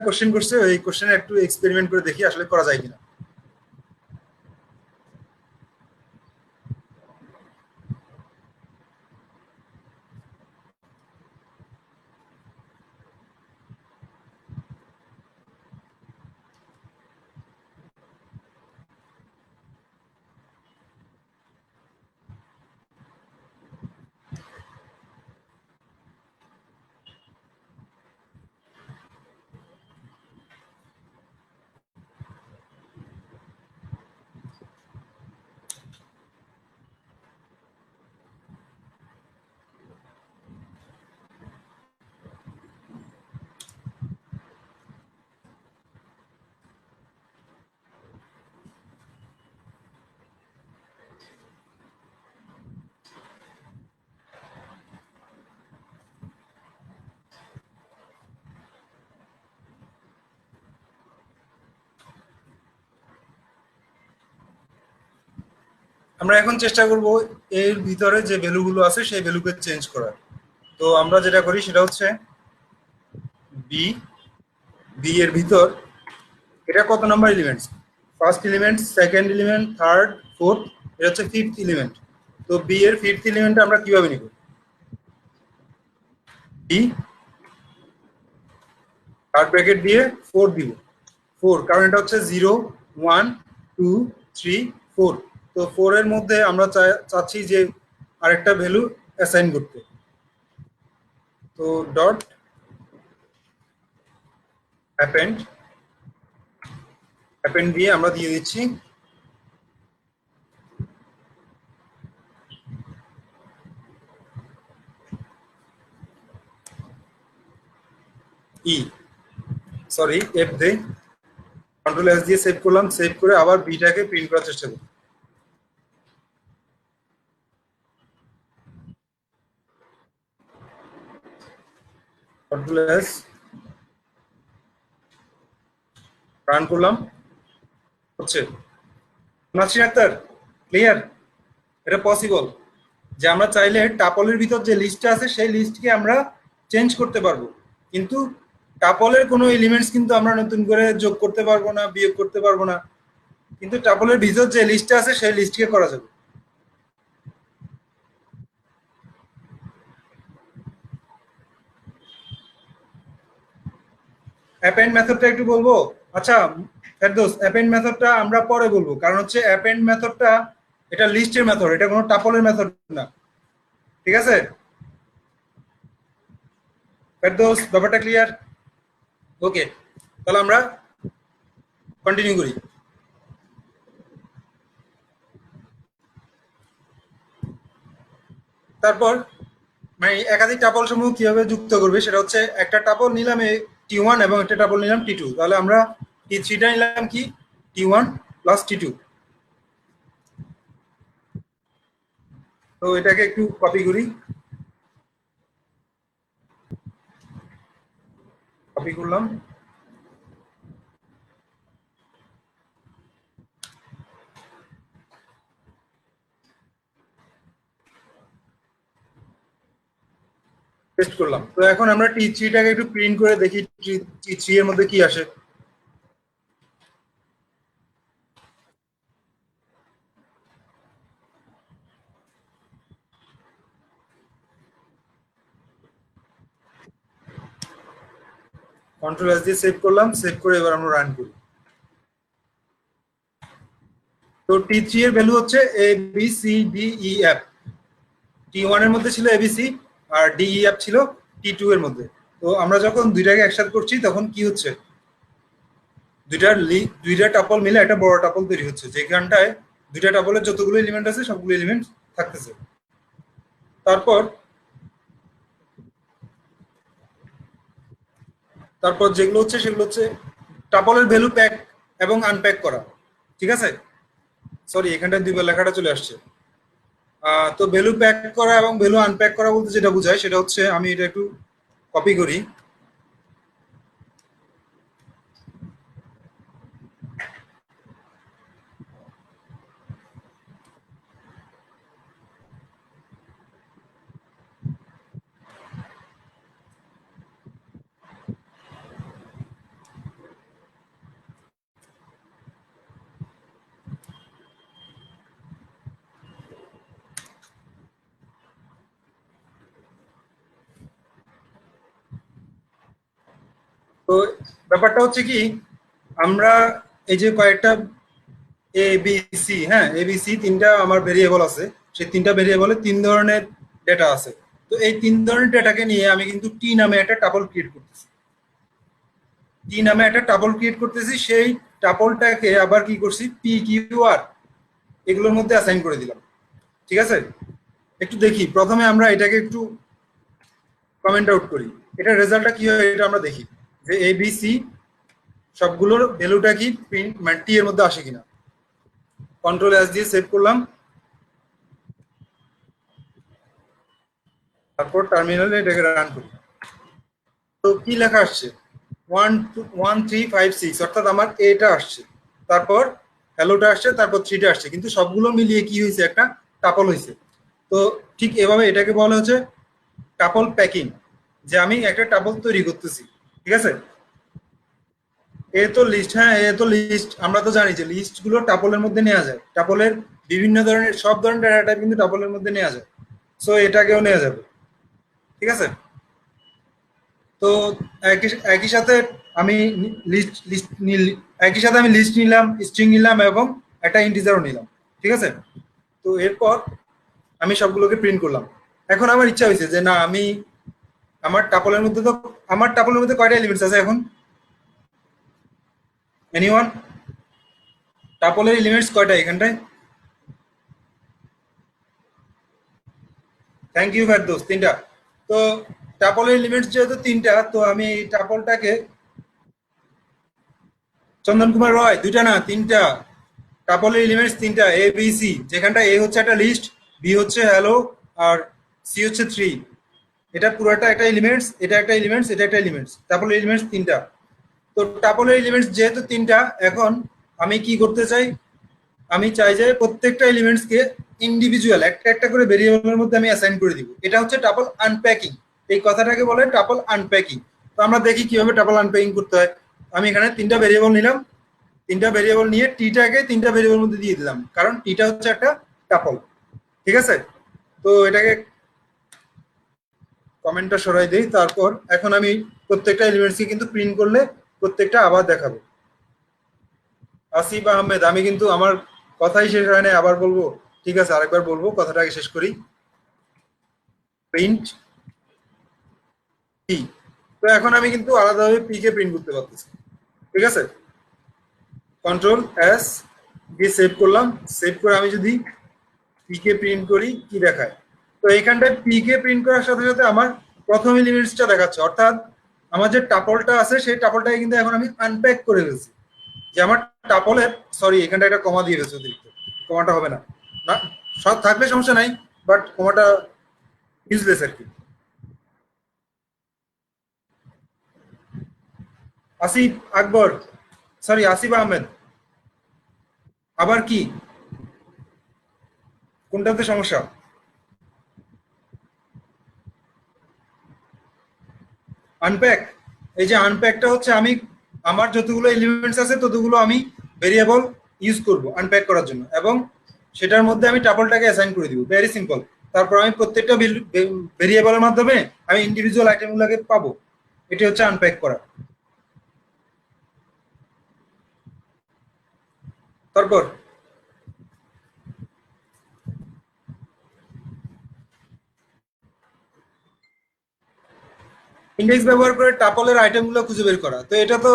Question করছে, ওই কোশ্চেনে একটু এক্সপেরিমেন্ট করে দেখি আসলে করা যায় কিনা। আমরা এখন চেষ্টা করব এর ভিতরে যে ভ্যালুগুলো আছে সেই ভ্যালুকে চেঞ্জ করার। তো আমরা যেটা করি সেটা হচ্ছে বি, বি এর ভিতর এটা কত number elements, first element, second element, third, fourth, এটা হচ্ছে ফিফথ এলিমেন্ট। তো বি এর ফিফথ এলিমেন্ট আমরা কিভাবে নিব? বি থার্ড ব্র্যাকেট দিয়ে 4 দিব, 4 কারণ এটা হচ্ছে 0 1 2 3 4। তো 4 এর মধ্যে আমরা চাচ্ছি যে আরেকটা ভ্যালু অ্যাসাইন করতে। তো ডট অ্যাপেন্ড, অ্যাপেন্ড দিয়ে আমরা দিয়ে দিচ্ছি ই, সরি এফ দেই, কন্ট্রোল এস দিয়ে সেভ করলাম, সেভ করে আবার বিটাকে প্রিন্ট করার চেষ্টা করি। কন্ট্রোল এস রান করলাম, হচ্ছে। নাসরিন আক্তার ক্লিয়ার? এটা পসিবল যে আমরা চাইলে টাপলের ভিতর যে লিস্টটা আছে সেই লিস্টকে আমরা চেঞ্জ করতে পারবো, কিন্তু টাপলের কোনো এলিমেন্টস কিন্তু আমরা নতুন করে যোগ করতে পারবো না, বিয়োগ করতে পারবো না, কিন্তু টাপলের ভিতর যে লিস্টটা আছে সেই লিস্টকে করা যাবে। অ্যাপেন্ড মেথডটা একটু বলবো? আচ্ছা ফেরদৌস, অ্যাপেন্ড মেথডটা আমরা পরে বলবো, কারণ হচ্ছে অ্যাপেন্ড মেথডটা এটা লিস্টের মেথড, এটা কোনো টাপলের মেথড না। ঠিক আছে ফেরদৌস, ব্যাপারটা ক্লিয়ার? ওকে, তাহলে আমরা কন্টিনিউ করি। তারপর মানে একাধিক টাপল সমূহ কিভাবে যুক্ত করবে সেটা হচ্ছে, একটা টাপল নিলাম টি1 এবং একটা টাপল নিলাম টি2, তাহলে আমরা টি3টা নিলাম কি টি1 প্লাস টি2। তো এটাকে একটু কপি করি, কপি করলাম, পেস্ট করলাম। তো এখন আমরা টি3টাকে একটু প্রিন্ট করে দেখি টি3 এর মধ্যে কি আসে। কন্ট্রোল এস দিয়ে সেভ করলাম, সেভ করে এবার আমরা রান করি। তো টি3 এর ভ্যালু হচ্ছে A B C D E F. T এর মধ্যে ছিল এবিসি আর ডি ই এফ ছিল টি2 এর মধ্যে। তো আমরা যখন দুইটাকে একসাথে করছি তখন কি হচ্ছে, দুইটা টাপল মিলে একটা বড় টাপল তৈরি হচ্ছে, যেখানটায় দুইটা টাপলের যতগুলো এলিমেন্ট আছে সবগুলো এলিমেন্ট থাকতেছে। তারপর তারপর যেগুলো হচ্ছে সেগুলো হচ্ছে টাপলের ভ্যালু প্যাক এবং আনপ্যাক করা। ঠিক আছে, সরি এখানটায় দুইবার লেখাটা চলে আসছে। তো ভ্যালু প্যাক করা এবং ভ্যালু আনপ্যাক করা বলতে যেটা বোঝায় সেটা হচ্ছে, আমি এটা একটু কপি করি, তো ব্যাপারটা হচ্ছে কি, আমরা এই যে কয়েকটা এ বি সি, হ্যাঁ এ বি সি তিনটা আমার ভেরিয়েবল আছে, সেই তিনটা ভেরিয়েবলে তিন ধরনের ডেটা আছে। তো এই তিন ধরনের ডেটাকে নিয়ে আমি কিন্তু টি নামে একটা টাপল ক্রিয়েট করতেছি। টি নামে একটা টাপল ক্রিয়েট করতেছি, সেই টাপলটাকে আবার কি করছি, পি কিউ আর এগুলোর মধ্যে অ্যাসাইন করে দিলাম। ঠিক আছে, একটু দেখি প্রথমে আমরা এটাকে একটু কমেন্ট আউট করি, এটার রেজাল্টটা কি হয় এটা আমরা দেখি, যে এ বি সি সবগুলোর ভ্যালুটা কি প্রিন্ট মানে টি এর মধ্যে আসে কিনা। কন্ট্রোল এস দিয়ে সেভ করলাম, তারপর টার্মিনালে এটাকে রান করি। তো কি লেখা আসছে, 1 2 1 3 5 6, অর্থাৎ আমার এটা আসছে, তারপর হ্যালোটা আসছে, তারপর থ্রিটা আসছে, কিন্তু সবগুলো মিলিয়ে কি হয়েছে, একটা টাপল হয়েছে। তো ঠিক এভাবে এটাকে বলা হচ্ছে টাপল প্যাকিং, যে আমি একটা টাপল তৈরি করতেছি। ঠিক আছে, এ তো লিস্ট, হ্যাঁ এ তো লিস্ট, আমরা তো জানি যে লিস্ট গুলো টাপলের মধ্যে নেওয়া যায়, টাপলের বিভিন্ন ধরনের সব ধরনের ডেটা টাইপ কিন্তু টাপলের মধ্যে নেওয়া যায়। সো এটাকেও নেওয়া যাবে। ঠিক আছে, তো একই একই সাথে আমি লিস্ট লিস্ট একই সাথে আমি লিস্ট নিলাম, স্ট্রিং নিলাম এবং একটা ইন্টিজারও নিলাম। ঠিক আছে, তো এরপর আমি সবগুলোকে প্রিন্ট করলাম। এখন আমার ইচ্ছা হয়েছে যে না আমি আমার টাপলের মধ্যে তো, আমার টাপলের মধ্যে কয়টা এলিমেন্টস আছে এখন, এনিওয়ান? টাপলের এলিমেন্টস কয়টা এখানটায়? থ্যাংক ইউ ফেরদৌস, তিনটা। তো টাপলের এলিমেন্টস যেহেতু তিনটা, তো আমি এই টাপলটাকে, চন্দন কুমার রয়, দুইটা না তিনটা, টাপলের এলিমেন্টস তিনটা, এ বি সি, যেখানটা এ হচ্ছে একটা লিস্ট, বি হচ্ছে হ্যালো, আর সি হচ্ছে থ্রি। এটা পুরোটা একটা এলিমেন্টস, এটা একটা এলিমেন্টস, এটা একটা এলিমেন্টস, টাপলের এলিমেন্টস তিনটা। তো টাপলের এলিমেন্টস যেহেতু তিনটা, এখন আমি কি করতে চাই, আমি চাই যে প্রত্যেকটা এলিমেন্টসকে ইন্ডিভিজুয়াল একটা একটা করে ভেরিয়েবলের মধ্যে আমি অ্যাসাইন করে দিব। এটা হচ্ছে টাপল আনপ্যাকিং, এই কথাটাকে বলে টাপল আনপ্যাকিং। তো আমরা দেখি কিভাবে টাপল আনপ্যাকিং করতে হয়। আমি এখানে তিনটা ভেরিয়েবল নিলাম, তিনটা ভেরিয়েবল নিয়ে টিটাকে তিনটা ভেরিয়েবলের মধ্যে দিয়ে দিলাম, কারণ টিটা হচ্ছে একটা টাপল। ঠিক আছে, তো এটাকে কমেন্টটা সরাই দেই, তারপর এখন আমি প্রত্যেকটা এলিমেন্টসকে কিন্তু প্রিন্ট করলে প্রত্যেকটা আবার দেখাবো। আসিফ আহমেদ, আমি কিন্তু আমার কথাই শেষ হয় না, আবার বলবো? ঠিক আছে, আরেকবার বলবো, কথাটাকে শেষ করি। প্রিন্ট পি, তো এখন আমি কিন্তু আলাদাভাবে পি কে প্রিন্ট করতে পারতেছি। ঠিক আছে, কন্ট্রোল এস দিয়ে সেভ করলাম, সেভ করে আমি যদি পি কে প্রিন্ট করি কি দেখায়, তো এইখানটায় পি কে প্রিন্ট করার সাথে সাথে আমার প্রথম এলিমেন্টসটা দেখাচ্ছে, অর্থাৎ আমার যে টাপলটা আছে সেই টাপলটাকে কিন্তু এখন আমি আনপ্যাক করে ফেলছি। যে আমার টাপলের, সরি এখানটা একটা কমা দিয়ে ফেলছি অতিরিক্ত, কমাটা হবে না, না সব থাকলে সমস্যা নাই, বাট কমাটা ইউজলেস আর কি। আসিফ আকবর, সরি আসিফ আহমেদ, আবার কি, কোনটাতে সমস্যা? আনপ্যাক, এই যে আনপ্যাকটা হচ্ছে আমি আমার যতগুলো এলিমেন্টস আছে ততগুলো আমি ভেরিয়েবল ইউজ করব আনপ্যাক করার জন্য, এবং সেটার মধ্যে আমি টাপলটাকে অ্যাসাইন করে দিব, ভেরি সিম্পল। তারপর আমি প্রত্যেকটা ভেরিয়েবলের মাধ্যমে আমি ইন্ডিভিজুয়াল আইটেমগুলোকে পাবো, এটি হচ্ছে আনপ্যাক করা। তারপর ইন্ডেক্স ব্যবহার করে টাপলের আইটেমগুলো খুঁজে বের করা, তো এটা তো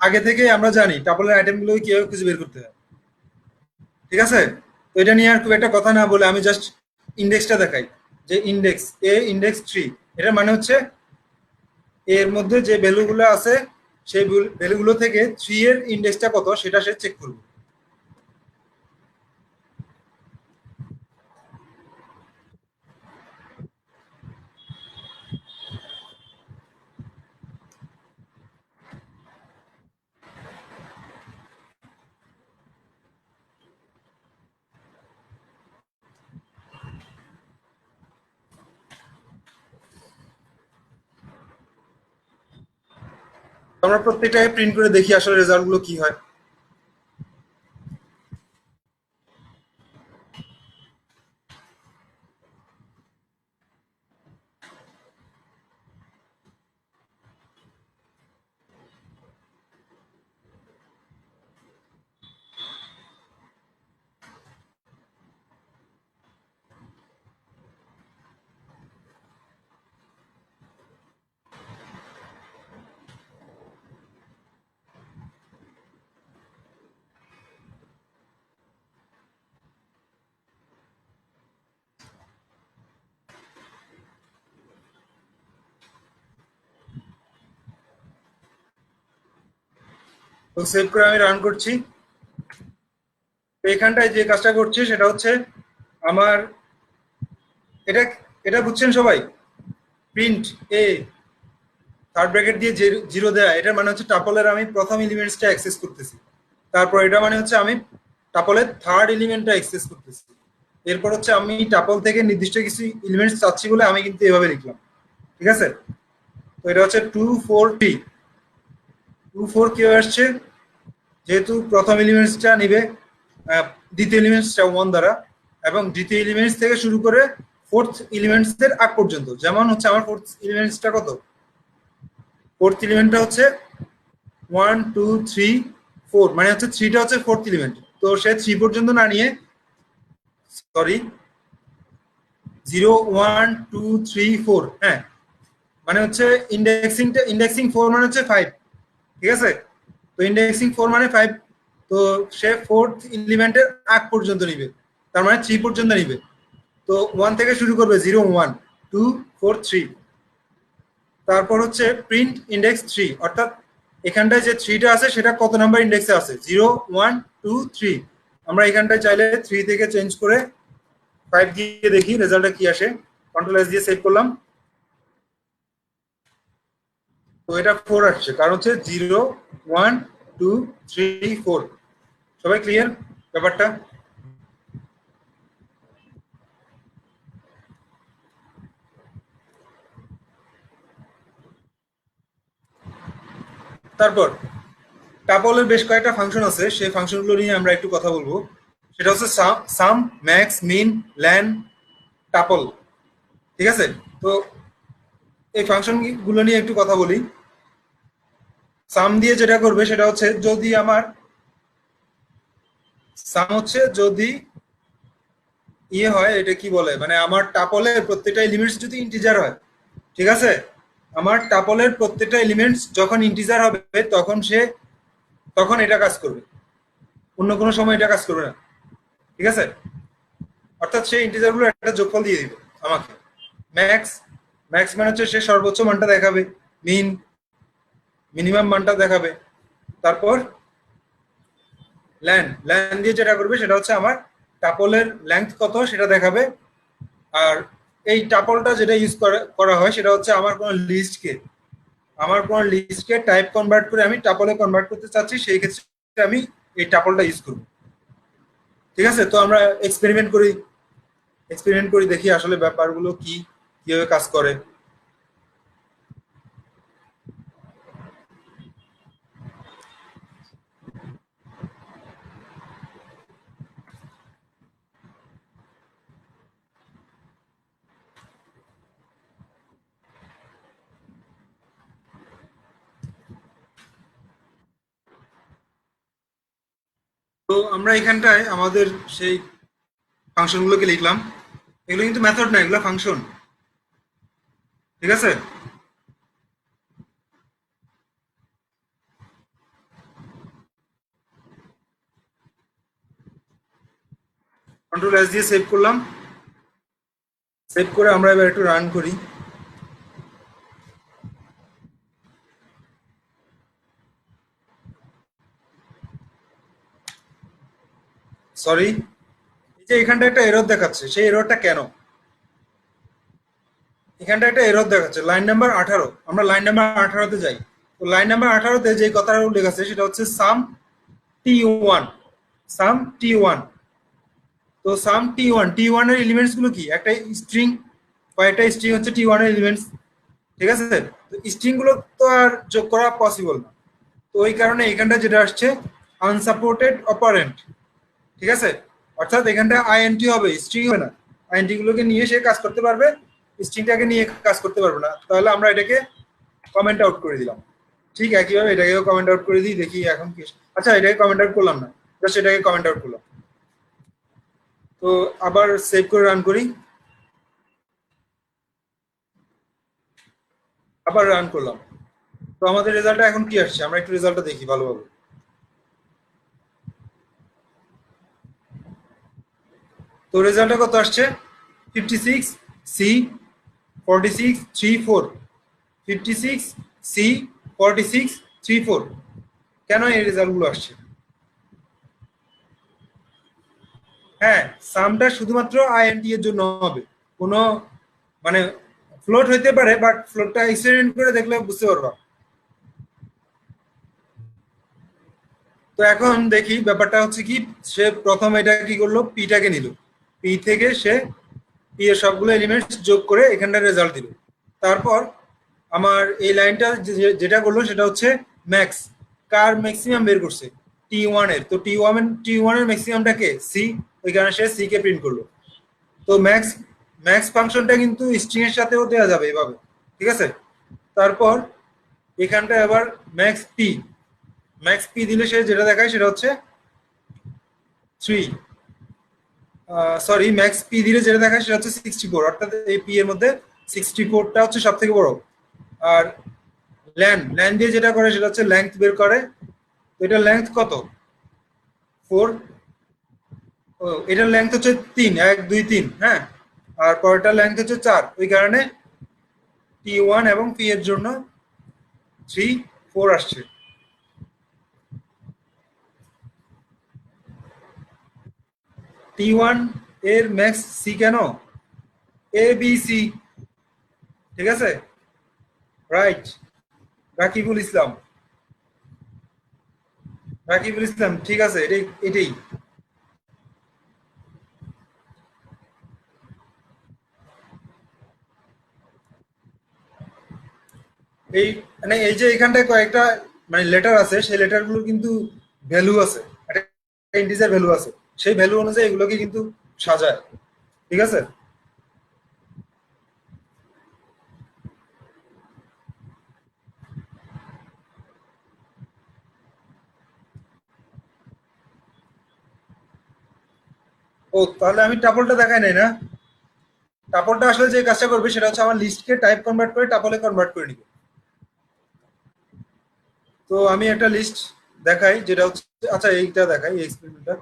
আগে থেকে আমরা জানি টাপলের আইটেমগুলো কিভাবে খুঁজে বের করতে হয়। ঠিক আছে, তো এটা নিয়ে আর খুব একটা কথা না বলে আমি জাস্ট ইন্ডেক্সটা দেখাই, যে ইন্ডেক্স এ ইন্ডেক্স থ্রি, এটার মানে হচ্ছে এর মধ্যে যে ভ্যালুগুলো আছে সেই ভ্যালুগুলো থেকে থ্রি এর ইন্ডেক্সটা কত সেটা সে চেক করবে। তো আমরা প্রত্যেকটাকে প্রিন্ট করে দেখি আসলে রেজাল্ট গুলো কি হয়। তো সেভ করে আমি রান করছি। তো এখানটায় যে কাজটা করছি সেটা হচ্ছে আমার এটা এটা বুঝছেন সবাই, প্রিন্ট এ থার্ড ব্র্যাকেট দিয়ে জিরো দেয়া, এটার মানে হচ্ছে টাপলের আমি প্রথম এলিমেন্টসটা অ্যাক্সেস করতেছি। তারপর এটা মানে হচ্ছে আমি টাপলের থার্ড এলিমেন্টটা অ্যাক্সেস করতেছি। এরপর হচ্ছে আমি টাপল থেকে নির্দিষ্ট কিছু এলিমেন্টস চাচ্ছি বলে আমি কিন্তু এভাবে লিখলাম, ঠিক আছে। তো এটা হচ্ছে 2 4 3। 2 4 কিভাবে আসছে, যেহেতু প্রথম এলিমেন্টসটা নিবে দ্বিতীয় এলিমেন্টসটা 1 দ্বারা, এবং দ্বিতীয় এলিমেন্টস থেকে শুরু করে ফোর্থ এলিমেন্টস এর আগ পর্যন্ত। যেমন হচ্ছে আমার ফোর্থ এলিমেন্টসটা কত, ফোর্থ এলিমেন্টটা হচ্ছে 1 2 3 4, মানে হচ্ছে 3টা হচ্ছে ফোর্থ এলিমেন্ট। তো সে 3 পর্যন্ত না নিয়ে, সরি 0 1 2 3 4, হ্যাঁ, মানে হচ্ছে ইন্ডেক্সিং 4 মানে হচ্ছে 5, ঠিক আছে। তো ইন্ডেক্সিং 4 মানে 5, তো সে ফোর্থ এলিমেন্টের আগ পর্যন্ত নিবে, তার মানে 3 পর্যন্ত নিবে। তো 1 থেকে শুরু করবে, 0 1 2 4 3। তারপর হচ্ছে প্রিন্ট ইন্ডেক্স 3, অর্থাৎ এখানটায় যে 3টা আছে সেটা কত নাম্বার ইন্ডেক্সে আছে, 0 1 2 3। আমরা এখানটায় চাইলে 3 থেকে চেঞ্জ করে 5 দিয়ে দেখি রেজাল্টটা কি আসে। কন্ট্রোল এস দিয়ে সেভ করলাম। তো এটা 4 আসছে, কারণ হচ্ছে 0 1 2 3 4। সবাই ক্লিয়ার ব্যাপারটা? তারপর টাপলের বেশ কয়েকটা ফাংশন আছে, সেই ফাংশনগুলো নিয়ে আমরা একটু কথা বলবো। সেটা হচ্ছে সাম, ম্যাক্স, মিন, ল্যান, টাপল, ঠিক আছে। তো এই ফাংশন গুলো নিয়ে একটু কথা বলি। সাম দিয়ে যেটা করবে সেটা হচ্ছে, যদি আমার সাম হচ্ছে যদি ইয়ে হয়, এটা কি বলে, মানে আমার টাপলের প্রত্যেকটা এলিমেন্টস যদি ইন্টিজার হয়, ঠিক আছে, আমার টাপলের প্রত্যেকটা এলিমেন্টস যখন ইন্টিজার হবে তখন এটা কাজ করবে, অন্য কোনো সময় এটা কাজ করবে না, ঠিক আছে। অর্থাৎ সেই ইন্টিজার গুলো একটা যোগফল দিয়ে দিবে আমাকে। ম্যাক্স, ম্যাক্স মানে হচ্ছে সে সর্বোচ্চ মানটা দেখাবে। মিন, মিনিমাম মানটা দেখাবে। তারপর ল্যান, ল্যান দিয়ে যেটা করবে সেটা হচ্ছে আমার টাপলের লেংথ কত সেটা দেখাবে। আর এই টাপলটা যেটা ইউজ করা হয় সেটা হচ্ছে আমার কোনো লিস্টকে টাইপ কনভার্ট করে আমি টাপলে কনভার্ট করতে চাচ্ছি, সেই ক্ষেত্রে আমি এই টাপলটা ইউজ করব, ঠিক আছে। তো আমরা এক্সপেরিমেন্ট করি দেখি আসলে ব্যাপারগুলো কি, কিভাবে কাজ করে। তো আমরা এখানটায় আমাদের সেই ফাংশনগুলোকে লিখলাম। এগুলো কিন্তু মেথড না, এগুলো ফাংশন, ঠিক আছে। কন্ট্রোল এস দিয়ে সেভ করলাম। সেভ করে আমরা এবার একটু রান করি। সরি, এই যে এখানটা একটা এরর দেখাচ্ছে, সেই এররটা কেন? এখানটা একটা এরর দেখাচ্ছে লাইন নাম্বার 18। আমরা লাইন নাম্বার 18-তে যাই। তো লাইন নাম্বার 18-তে যে কথাটা উল্লেখ আছে সেটা হচ্ছে সাম T1, সাম T1। তো সাম T1 এর এলিমেন্টস গুলো কি, একটা স্ট্রিং, কয়েকটা স্ট্রিং হচ্ছে T1 এর এলিমেন্টস, ঠিক আছে। তো স্ট্রিং গুলো তো আর যোগ করা পসিবল না। তো ওই কারণে এখানটা যেটা আসছে আনসাপোর্টেড অপারেন্ট, ঠিক আছে। অর্থাৎ এখানটা আইএনটি হবে, স্ট্রিং হবে না। আইএনটি গুলোকে নিয়ে সে কাজ করতে পারবে, স্ট্রিংটাকে নিয়ে কাজ করতে পারবে না। তাহলে আমরা এটাকে কমেন্ট আউট করে দিলাম। ঠিক একইভাবে এটাকেও কমেন্ট আউট করে দিই, দেখি এখন কি। আচ্ছা, এটাকে কমেন্ট আউট করলাম না, জাস্ট এটাকে কমেন্ট আউট করলাম। তো আবার সেভ করে রান করি, আবার রান করলাম। তো আমাদের রেজাল্টটা এখন কি আসছে, আমরা একটু রেজাল্টটা দেখি ভালোভাবে। তো রেজাল্টটা কত আসছে, 56 C 46 3 4, 56 C 46 3 4, কেন এই রেজাল্টগুলো আসছে? হ্যাঁ, সামটা শুধুমাত্র আইএনটি এর জন্য হবে, কোনো মানে ফ্লোট হইতে পারে, বাট ফ্লোটটা এক্সপেরিমেন্ট করে দেখলে বুঝতে পারবা। তো এখন দেখি ব্যাপারটা হচ্ছে কি, সে প্রথম এটা কি করলো, পিটাকে নিল, পি থেকে সে পি এর সবগুলো এলিমেন্টস যোগ করে এখানটা রেজাল্ট দিল। তারপর আমার এই লাইনটা যেটা করলো সেটা হচ্ছে ম্যাক্স, কার ম্যাক্সিমাম বের করছে, T1 এর। তো টি ওয়ান এর ম্যাক্সিমামটা কে, সি, ওই কারণে সে সি কে প্রিন্ট করলো। তো ম্যাক্স ম্যাক্স ফাংশনটা কিন্তু স্ট্রিং এর সাথেও দেওয়া যাবে এভাবে, ঠিক আছে। তারপর এখানটা আবার ম্যাক্স পি দিলে সে যেটা দেখায় সেটা হচ্ছে 3, সরি ম্যাক্স পি দিলে যেটা দেখায় সেটা হচ্ছে 64, অর্থাৎ এই পি এর মধ্যে 64টা হচ্ছে সব থেকে বড়। আর ল্যান দিয়ে যেটা করে সেটা হচ্ছে লেংথ বের করে। তো এটার লেংথ কত, 4, এটার লেংথ হচ্ছে 3, 1 2 3, হ্যাঁ। আর পরেরটার লেংথ হচ্ছে 4, ওই কারণে T1 এবং পি এর জন্য 3 4 আসছে। T1 এর ম্যাক্স সি কেন, এ বি সি, ঠিক আছে, রাইট। রাকিবুল ইসলাম, ঠিক আছে, এটাই এটাই। এই মানে এই যে এখানটায় কয়েকটা মানে লেটার আছে, সেই লেটার গুলো কিন্তু ভ্যালু আছে, একটা ইন্টিজার ভ্যালু আছে, সেই ভ্যালু অনুযায়ী এগুলোকে কিন্তু সাজায়, ঠিক আছে। ও তাহলে আমি টাপলটা দেখাই নাই না। টাপলটা আসলে যে কাজটা করবে সেটা হচ্ছে আমার লিস্টকে টাইপ কনভার্ট করে টাপলে কনভার্ট করে নিবে। তো আমি একটা লিস্ট দেখাই যেটা হচ্ছে, আচ্ছা এইটা দেখাই, এই এক্সপেরিমেন্টটা।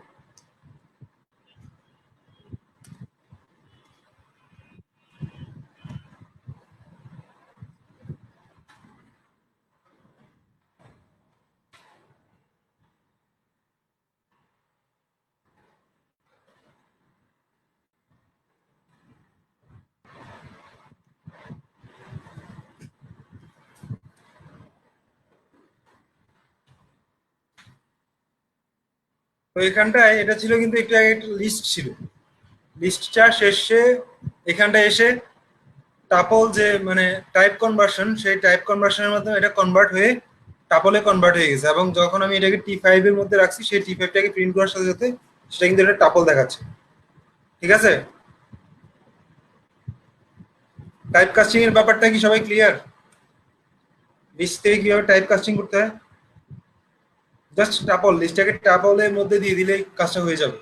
তো এখানটায় এটা ছিল কিন্তু একটু আগে একটা লিস্ট ছিল, লিস্টটা শেষে এখানটা এসে টাপল যে মানে টাইপ কনভার্সন, সেই টাইপ কনভার্সনের মাধ্যমে এটা কনভার্ট হয়ে টাপলে কনভার্ট হয়ে গেছে, এবং যখন আমি এটাকে T5 এর মধ্যে রাখছি, সেই T5টাকে প্রিন্ট করার সাথে সাথে সেটা কিন্তু এটা টাপল দেখাচ্ছে, ঠিক আছে। টাইপ কাস্টিং এর ব্যাপারটা কি সবাই ক্লিয়ার? লিস্ট থেকে কিভাবে টাইপ কাস্টিং করতে হয়, জাস্ট টাপল, লিস্টটাকে টাপলের মধ্যে দিয়ে দিলেই কাজটা হয়ে যাবে।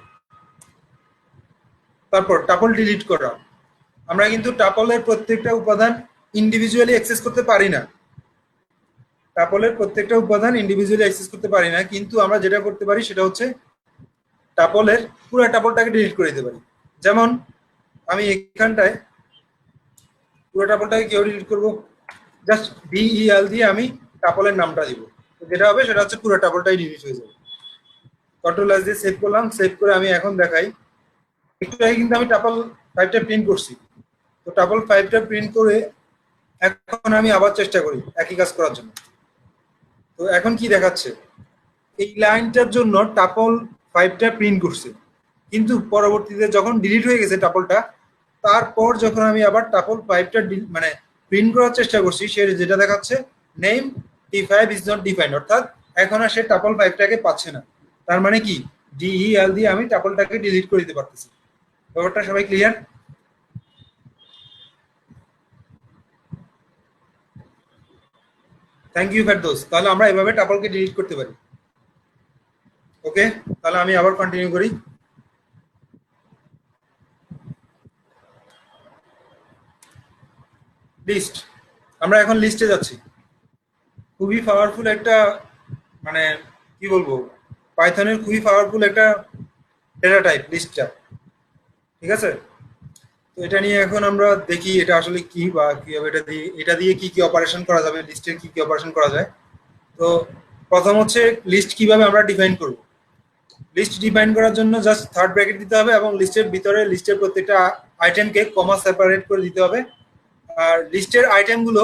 তারপর টাপল ডিলিট করা, আমরা কিন্তু টাপলের প্রত্যেকটা উপাদান ইন্ডিভিজুয়ালি অ্যাক্সেস করতে পারি না, টাপলের প্রত্যেকটা উপাদান ইন্ডিভিজুয়ালি অ্যাক্সেস করতে পারি না, কিন্তু আমরা যেটা করতে পারি সেটা হচ্ছে টাপলের পুরো টাপলটাকে ডিলিট করে দিতে পারি। যেমন আমি এখানটায় পুরো টাপলটাকে কেউ ডিলিট করবো, জাস্ট ডিইএল দিয়ে আমি টাপলের নামটা দিব, তো যেটা হবে সেটা হচ্ছে পুরো টাপলটাই ডিলিট হয়ে যাবে। কন্ট্রোল এস দিয়ে সেভ করলাম, সেভ করে আমি এখন দেখাই। একটু আগে কিন্তু আমি টাপল 5টা প্রিন্ট করছি, তো টাপল 5টা প্রিন্ট করে এখন আমি আবার চেষ্টা করি একই কাজ করার জন্য। তো এখন কি দেখাচ্ছে, এই লাইনটার জন্য টাপল 5টা প্রিন্ট করছে, কিন্তু পরবর্তীতে যখন ডিলিট হয়ে গেছে টাপলটা, তারপর যখন আমি আবার টাপল 5টা মানে প্রিন্ট করার চেষ্টা করছি, সে যেটা দেখাচ্ছে name T5 is not defined, অর্থাৎ এখন আর সে টাপল 5টাকে পাচ্ছে না। তার মানে কি, ডিইএল দিয়ে আমি টাপলটাকে ডিলিট করে দিতে পারতেছি। ব্যাপারটা সবাই ক্লিয়ার? Thank you Ferdous. তাহলে আমরা এভাবে টাপলকে ডিলিট করতে পারি। ওকে, তাহলে আমি আবার কন্টিনিউ করি। লিস্ট, আমরা এখন লিস্টে যাচ্ছি। খুবই পাওয়ারফুল একটা মানে কি বলবো, পাইথনের খুবই পাওয়ারফুল একটা ডেটা টাইপ লিস্টটা, ঠিক আছে। তো এটা নিয়ে এখন আমরা দেখি এটা আসলে কি, বা কিভাবে এটা দিয়ে কি কি অপারেশন করা যাবে, লিস্টের কি কি অপারেশন করা যায়। তো প্রথম হচ্ছে লিস্ট কিভাবে আমরা ডিফাইন করব। লিস্ট ডিফাইন করার জন্য জাস্ট থার্ড ব্র্যাকেট দিতে হবে এবং লিস্টের ভিতরে লিস্টের প্রত্যেকটা আইটেমকে কমা সেপারেট করে দিতে হবে। আর লিস্টের আইটেমগুলো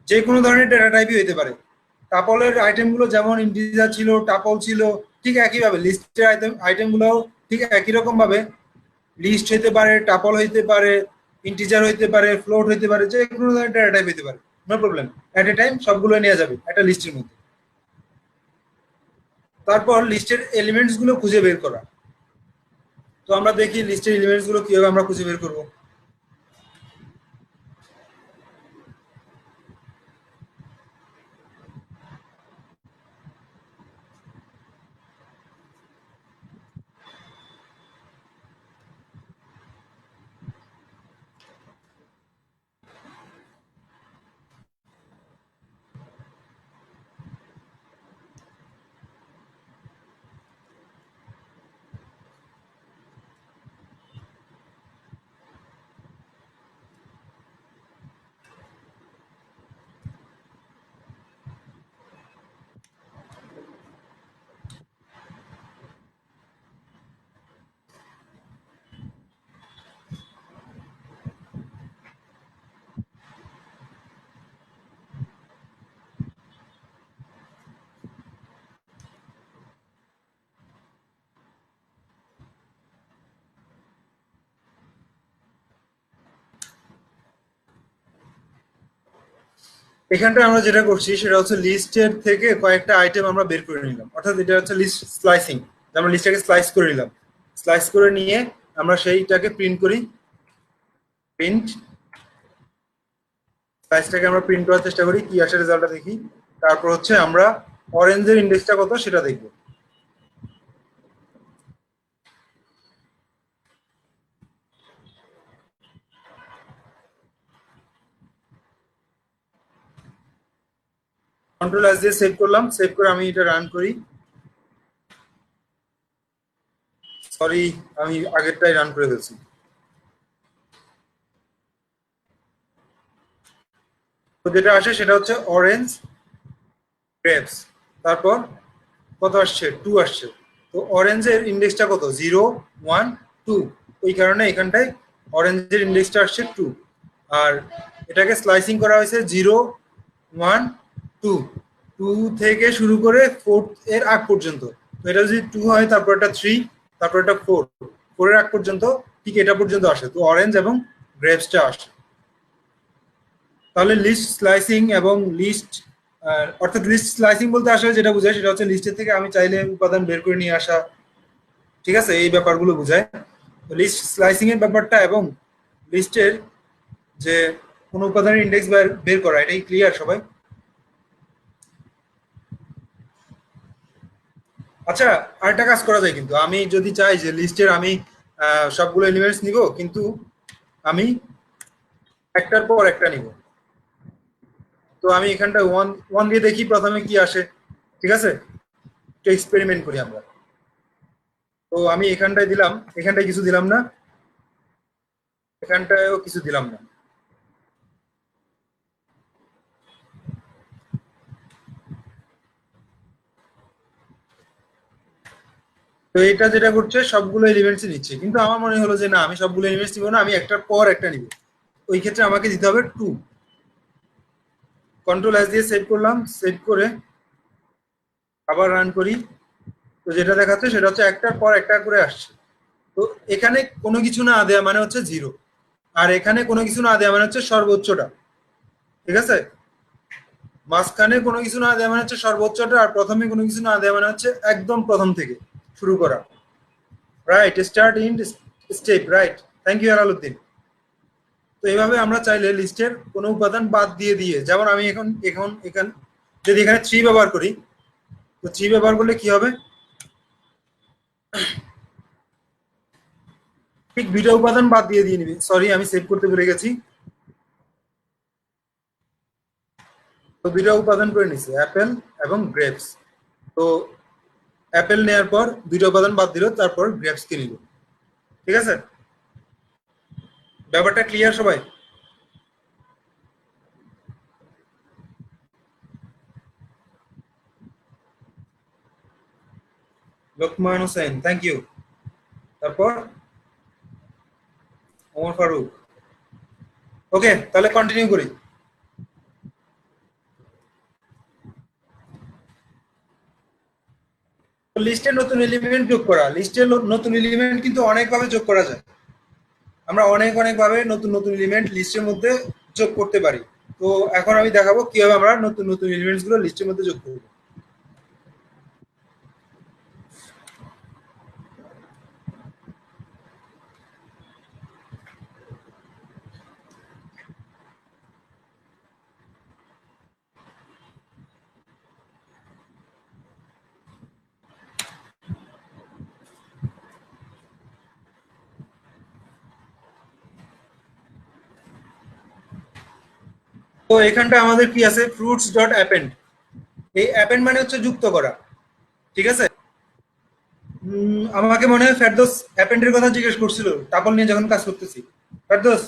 যে কোনো ধরনের ডেটা টাইপই হতে পারে। টাপলের আইটেমগুলো যেমন ইন্টিজার ছিল, টাপল ছিল, ঠিক একইভাবে লিস্টের আইটেমগুলো ঠিক একই রকম ভাবে লিস্ট হইতে পারে, টাপল হইতে পারে, ইন্টিজার হইতে পারে, ফ্লোট হইতে পারে, যে কোনো ধরনের ডেটা টাইপ হইতে পারে। No problem, at a time সবগুলো নেওয়া যাবে একটা লিস্টের মধ্যে। তারপর লিস্টের এলিমেন্টস গুলো খুঁজে বের করা। তো আমরা দেখি লিস্টের এলিমেন্টস গুলো কিভাবে আমরা খুঁজে বের করব। এখানটা আমরা যেটা করছি সেটা হচ্ছে লিস্টের থেকে কয়েকটা আইটেম আমরা বের করে নিলাম, অর্থাৎ এটা হচ্ছে লিস্ট স্লাইসিং। আমরা লিস্টটাকে স্লাইস করে নিলাম, স্লাইস করে নিয়ে আমরা সেইটাকে প্রিন্ট করি। প্রিন্ট স্লাইসটাকে আমরা প্রিন্ট করার চেষ্টা করি, কি আসে রেজাল্টটা দেখি। তারপর হচ্ছে আমরা অরেঞ্জের ইন্ডেক্সটা কত সেটা দেখবো। কন্ট্রোল এস দিয়ে সেভ করলাম, সেভ করে আমি এটা রান করি। সরি, আমি আগেরটাই রান করে ফেলছি। তো যেটা আসে সেটা হচ্ছে অরেঞ্জ গ্রেপস। তারপর কত আসছে? 2 আসছে। তো অরেঞ্জের ইন্ডেক্সটা কত? 0 1 2। ওই কারণে এখানটায় অরেঞ্জের ইন্ডেক্সটা আসছে 2। আর এটাকে স্লাইসিং করা হয়েছে 0 1 2, 2 থেকে শুরু করে 4 এর আগ পর্যন্ত। তো এটা যদি 2 হয়, তারপর এটা 3, তারপর এটা 4, 4 এর আগ পর্যন্ত ঠিক এটা পর্যন্ত আসে। তো অরেঞ্জ এবং গ্রেপসটা আসে। তাহলে লিস্ট স্লাইসিং এবং লিস্ট, অর্থাৎ লিস্ট স্লাইসিং বলতে আসলে যেটা বোঝায় সেটা হচ্ছে লিস্টের থেকে আমি চাইলে উপাদান বের করে নিয়ে আসা, ঠিক আছে, এই ব্যাপারগুলো বোঝায়। লিস্ট স্লাইসিং এর ব্যাপারটা এবং লিস্টের যে কোনো উপাদানের ইন্ডেক্স বের করা, এটাই ক্লিয়ার সবাই? আচ্ছা, আরেকটা কাজ করা যায়, কিন্তু আমি যদি চাই যে লিস্টের আমি সবগুলো এলিমেন্টস নিব, কিন্তু আমি একটার পর একটা নিব। তো আমি এখানটা ওয়ান ওয়ান দিয়ে দেখি প্রথমে কি আসে, ঠিক আছে? একটু এক্সপেরিমেন্ট করি আমরা। তো আমি এখানটায় দিলাম, এখানটায় কিছু দিলাম না, এখানটায়ও কিছু দিলাম না। তো এটা যেটা করছে সবগুলো এলিমেন্টসই নিচ্ছে, কিন্তু আমার মনে হলো যে না, আমি সবগুলো এলিমেন্টস নিব না, আমি একটার পর একটা নিব। ওই ক্ষেত্রে আমাকে দিতে হবে 2। কন্ট্রোল এস দিয়ে সেভ করলাম, সেভ করে আবার রান করি। তো যেটা দেখাচ্ছে সেটা হচ্ছে একটার পর একটা করে আসছে। তো এখানে কোনো কিছু না দেয়া মানে হচ্ছে 0, আর এখানে কোনো কিছু না দেয়া মানে হচ্ছে সর্বোচ্চটা, ঠিক আছে? মাঝখানে কোনো কিছু না দেয়া মানে হচ্ছে সর্বোচ্চটা, আর প্রথমে কোনো কিছু না দেয়া মানে হচ্ছে একদম প্রথম থেকে শুরু করা। Right, start in step, right. Thank you Alaluddin. তো এইভাবে আমরা চাইলে লিস্টের কোনো উপাদান বাদ দিয়ে দিয়ে, যেমন আমি এখন এখন এখানে যদি এখানে 3 ব্যবহার করি, তো 3 ব্যবহার করলে কি হবে? ঠিক 2টা উপাদান বাদ দিয়ে দিয়ে নিবি। সরি, আমি সেভ করতে ভুলে গেছি। তো 2টা উপাদান করে নিছি, অ্যাপেল এবং গ্রেপস। তো অ্যাপেল নেওয়ার পর 2টা উপাদান বাদ দিল, তারপর গ্রেপস কে নিল, ঠিক আছে? ব্যাপারটা ক্লিয়ার সবাই? Lokman Hossain, thank you. তারপর ওমর ফারুক। ওকে, তাহলে কন্টিনিউ করি। লিস্টে নতুন এলিমেন্ট যোগ করা, লিস্টে নতুন এলিমেন্ট কিন্তু অনেকভাবে যোগ করা যায়। আমরা অনেক অনেক ভাবে নতুন নতুন এলিমেন্ট লিস্টের মধ্যে যোগ করতে পারি। তো এখন আমি দেখাবো কিভাবে আমরা নতুন নতুন এলিমেন্টস গুলো লিস্টের মধ্যে যোগ করব। তো এখানটা আমাদের কি আছে, ফ্রুটস ডট অ্যাপেন্ড। এই অ্যাপেন্ড মানে হচ্ছে যুক্ত করা, ঠিক আছে। আমাকে মনে হয় ফেরদৌস অ্যাপেন্ডের কথা জিজ্ঞেস করছিল টাপল নিয়ে যখন কাজ করতেছি। ফেরদৌস,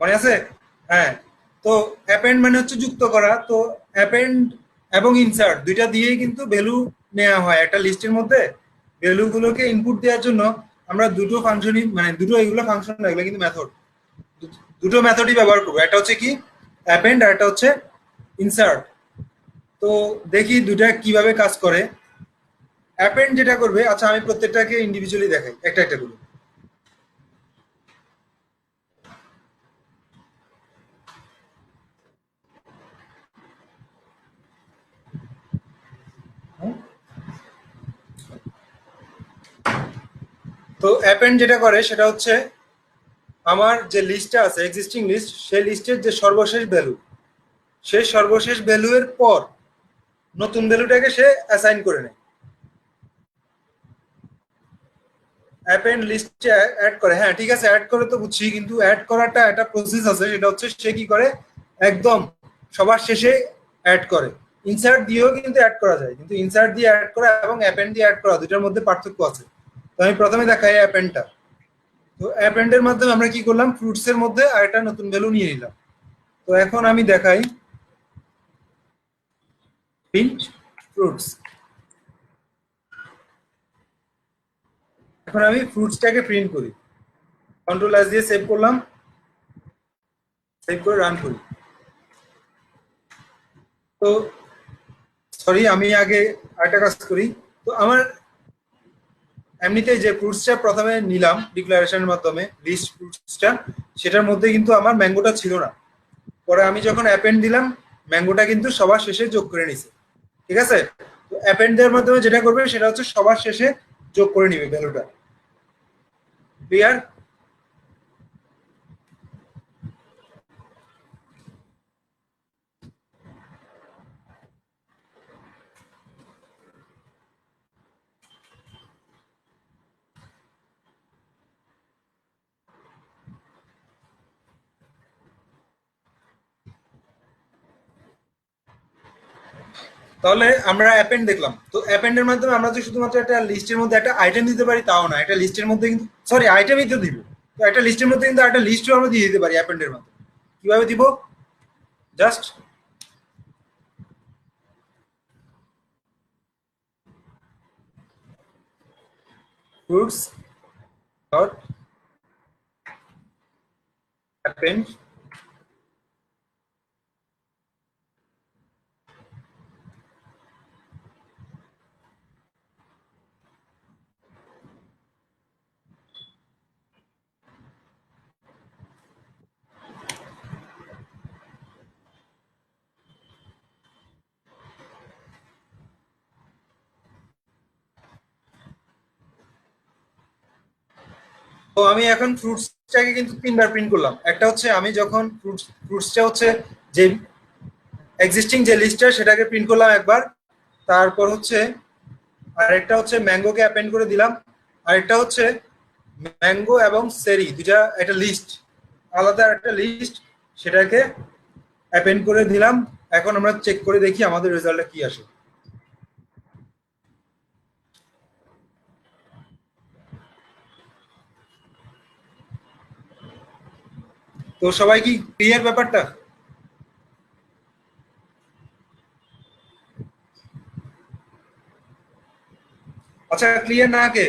মনে আছে? হ্যাঁ। তো অ্যাপেন্ড মানে হচ্ছে যুক্ত করা। তো অ্যাপেন্ড এবং ইনসার্ট দুইটা দিয়েই কিন্তু ভ্যালু নেওয়া হয় একটা লিস্টের মধ্যে। ভ্যালু গুলোকে ইনপুট দেওয়ার জন্য আমরা দুটো ফাংশনই, মানে দুটো এগুলো ফাংশন, এগুলো কিন্তু মেথড, দুটো মেথডই ব্যবহার করবো। একটা হচ্ছে কি অ্যাপেন্ড, আর একটা হচ্ছে ইনসার্ট। তো দেখি দুটা কিভাবে কাজ করে। অ্যাপেন্ড যেটা করবে, আচ্ছা আমি প্রত্যেকটাকে ইন্ডিভিজুয়ালি দেখাই একটা একটা করে। তো অ্যাপেন্ড যেটা করে সেটা হচ্ছে আমার যে লিস্টটা আছে এক্সিস্টিং লিস্ট, সেই লিস্টের যে সর্বশেষ ভ্যালু, সেই সর্বশেষ ভ্যালু এর পর নতুন ভ্যালুটাকে সে অ্যাসাইন করে নেয়। অ্যাপেন্ড লিস্টে অ্যাড করে, হ্যাঁ ঠিক আছে, অ্যাড করে তো বুঝছি, কিন্তু অ্যাড করাটা একটা প্রসেস আছে। সেটা হচ্ছে সে কি করে, একদম সবার শেষে অ্যাড করে। ইনসার্ট দিয়েও কিন্তু অ্যাড করা যায়, কিন্তু ইনসার্ট দিয়ে অ্যাড করা এবং অ্যাপেন্ড দিয়ে অ্যাড করা দুটার মধ্যে পার্থক্য আছে। তো আমি প্রথমে দেখাই অ্যাপেন্ডটা। তো অ্যাপেন্ডের মাধ্যমে আমরা কি করলাম, ফ্রুটস এর মধ্যে আরেকটা নতুন ভ্যালু নিয়ে নিলাম। তো এখন আমি দেখাই প্রিন্ট ফ্রুটস। এখন আমি ফ্রুটসটাকে প্রিন্ট করি, কন্ট্রোল এস দিয়ে সেভ করলাম, সেভ করে রান করি। তো সরি, আমি আগে আরেকটা কাজ করি। তো আমার এমনিতে যে ফ্রুটসটা প্রথমে নিলাম ডিক্লারেশনের মাধ্যমে, লিস্ট ফ্রুটসটা, সেটার মধ্যে কিন্তু আমার ম্যাঙ্গোটা ছিল না। পরে আমি যখন অ্যাপেন্ড দিলাম, ম্যাঙ্গোটা কিন্তু সবার শেষে যোগ করে নিছে, ঠিক আছে। তো অ্যাপেন্ড দেওয়ার মাধ্যমে যেটা করবে সেটা হচ্ছে সবার শেষে যোগ করে নিবে ভ্যালুটা। ক্লিয়ার? তাহলে আমরা অ্যাপেন্ড দেখলাম। তো অ্যাপেন্ডের মাধ্যমে আমরা যে শুধুমাত্র একটা লিস্টের মধ্যে একটা আইটেম দিতে পারি তাও না, একটা লিস্টের মধ্যে কিন্তু, সরি আইটেমই তো দিব। তো একটা লিস্টের মধ্যে কিন্তু একটা লিস্টও আমরা দিয়ে দিতে পারি অ্যাপেন্ডের মাধ্যমে। কিভাবে দিব? Just fruits dot append. তো আমি এখন ফ্রুটসটাকে কিন্তু তিনবার প্রিন্ট করলাম। একটা হচ্ছে আমি যখন ফ্রুটসটা হচ্ছে যে এক্সিস্টিং যে লিস্টটা সেটাকে প্রিন্ট করলাম একবার। তারপর হচ্ছে আরেকটা হচ্ছে ম্যাঙ্গোকে অ্যাপেন্ড করে দিলাম। আরেকটা হচ্ছে ম্যাঙ্গো এবং সেরি দুইটা একটা লিস্ট, আলাদা একটা লিস্ট, সেটাকে অ্যাপেন্ড করে দিলাম। এখন আমরা চেক করে দেখি আমাদের রেজাল্টটা কি আসে। তো সবাই কি ক্লিয়ার ব্যাপারটা? আচ্ছা, ক্লিয়ার না কে?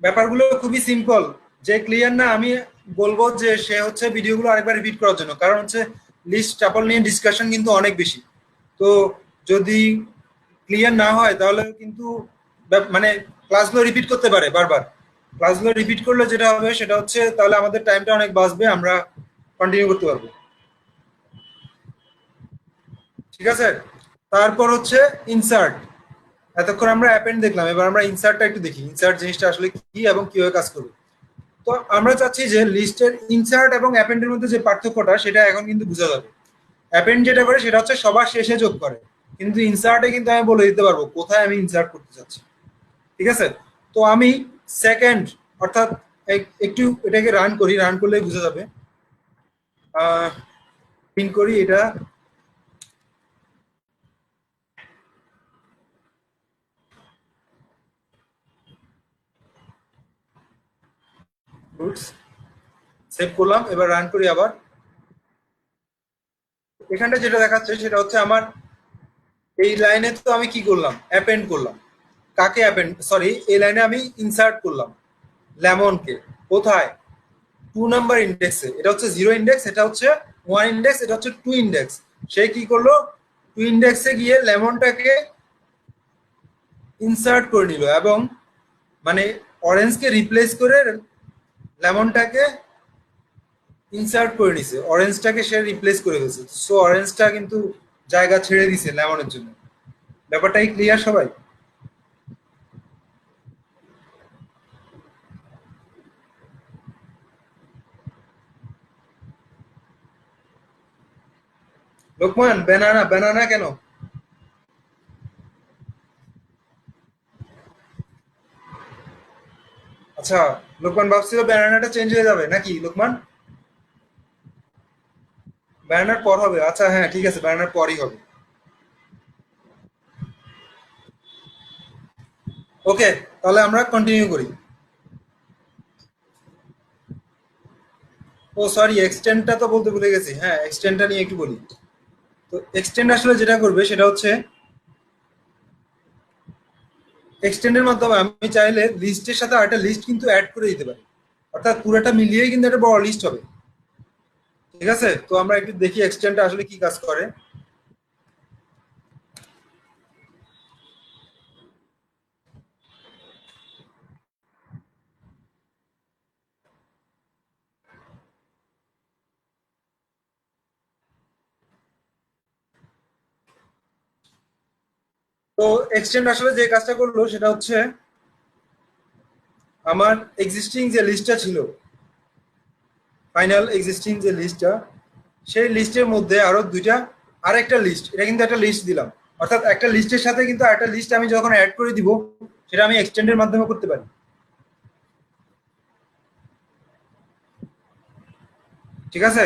ব্যাপারগুলো খুবই সিম্পল। যে ক্লিয়ার না আমি বলবো যে সে হচ্ছে ভিডিওগুলো আরেকবার রিপিট করার জন্য, কারণ হচ্ছে লিস্ট টাপল নিয়ে ডিসকাশন কিন্তু অনেক বেশি। তো যদি ক্লিয়ার না হয় তাহলে কিন্তু মানে ক্লাসগুলো রিপিট করতে পারে বারবার। ক্লাসগুলো রিপিট করলে যেটা হবে সেটা হচ্ছে তাহলে আমাদের টাইমটা অনেক বাঁচবে, আমরা কন্টিনিউ করতে পারবো। ঠিক আছে, তারপর হচ্ছে ইনসার্ট। এতক্ষণ আমরা অ্যাপেন্ড দেখলাম, এবার আমরা ইনসার্টটা একটু দেখি ইনসার্ট জিনিসটা আসলে কি এবং কিভাবে কাজ করবে। তো আমরা চাচ্ছি যে লিস্টের ইনসার্ট এবং অ্যাপেন্ডের মধ্যে যে পার্থক্যটা সেটা এখন কিন্তু বোঝা যাবে। অ্যাপেন্ড যেটা করে সেটা হচ্ছে সবার শেষে যোগ করে, কিন্তু ইনসার্টে কিন্তু আমি বলে দিতে পারবো কোথায় আমি ইনসার্ট করতে চাচ্ছি। ঠিক আছে, তো আমি সেকেন্ড অর্থাৎ একটু এটাকে রান করি, রান করলে বোঝা যাবে। প্রিন্ট করি এটা। সেভ করলাম, এবার রান করি আবার। এখানটা যেটা দেখাচ্ছে সেটা হচ্ছে আমার এই লাইনে তো আমি কি করলাম, অ্যাপেন্ড করলাম। কাকে অ্যাপেন্ড, সরি, এই লাইনে আমি ইনসার্ট করলাম লেমনকে। কোথায়? 2 নাম্বার ইন্ডেক্সে। এটা হচ্ছে 0 ইন্ডেক্স, এটা হচ্ছে 1 ইন্ডেক্স, এটা হচ্ছে 2 ইন্ডেক্স। সে কি করলো, 2 ইন্ডেক্সে গিয়ে লেমনটাকে ইনসার্ট করে নিল এবং মানে অরেঞ্জকে রিপ্লেস করে লেমনটাকে ইনসার্ট করে নিছে, অরেঞ্জটাকে সে রিপ্লেস করে ফেলছে। সো অরেঞ্জটা কিন্তু জায়গা ছেড়ে দিছে লেমনের জন্য। ব্যাপারটাই ক্লিয়ার সবাই? লোকমান, ব্যানানা ব্যানানা কেন? আচ্ছা, লোকমান ভাবছিল ব্যানানাটা চেঞ্জ হয়ে যাবে নাকি লোকমান? ব্যানানার পর হবে, আচ্ছা হ্যাঁ ঠিক আছে, ব্যানানার পরই হবে। ওকে, তাহলে আমরা কন্টিনিউ করি। ও সরি, এক্সটেন্ডটা তো বলতে ভুলে গেছি। হ্যাঁ, এক্সটেন্ডটা নিয়ে একটু বলি। তো এক্সটেন্ড আসলে যেটা করবে সেটা হচ্ছে এক্সটেন্ডের মাধ্যমে আমি চাইলে লিস্টের সাথে আরেকটা লিস্ট কিন্তু অ্যাড করে দিতে পারি, অর্থাৎ পুরোটা মিলিয়েই কিন্তু একটা বড় লিস্ট হবে। ঠিক আছে, তো আমরা একটু দেখি এক্সটেন্ডটা আসলে কি কাজ করে। তো এক্সটেন্ড আসলে যে কাজটা করলো সেটা হচ্ছে আমার এক্সিস্টিং যে লিস্টটা ছিল, ফাইনাল এক্সিস্টিং যে লিস্টটা, সেই লিস্টের মধ্যে আরো দুইটা আরেকটা লিস্ট, এটা কিন্তু একটা লিস্ট দিলাম। অর্থাৎ একটা লিস্টের সাথে কিন্তু আরেকটা লিস্ট আমি যখন অ্যাড করে দিব সেটা আমি এক্সটেন্ডের মাধ্যমে করতে পারি। ঠিক আছে,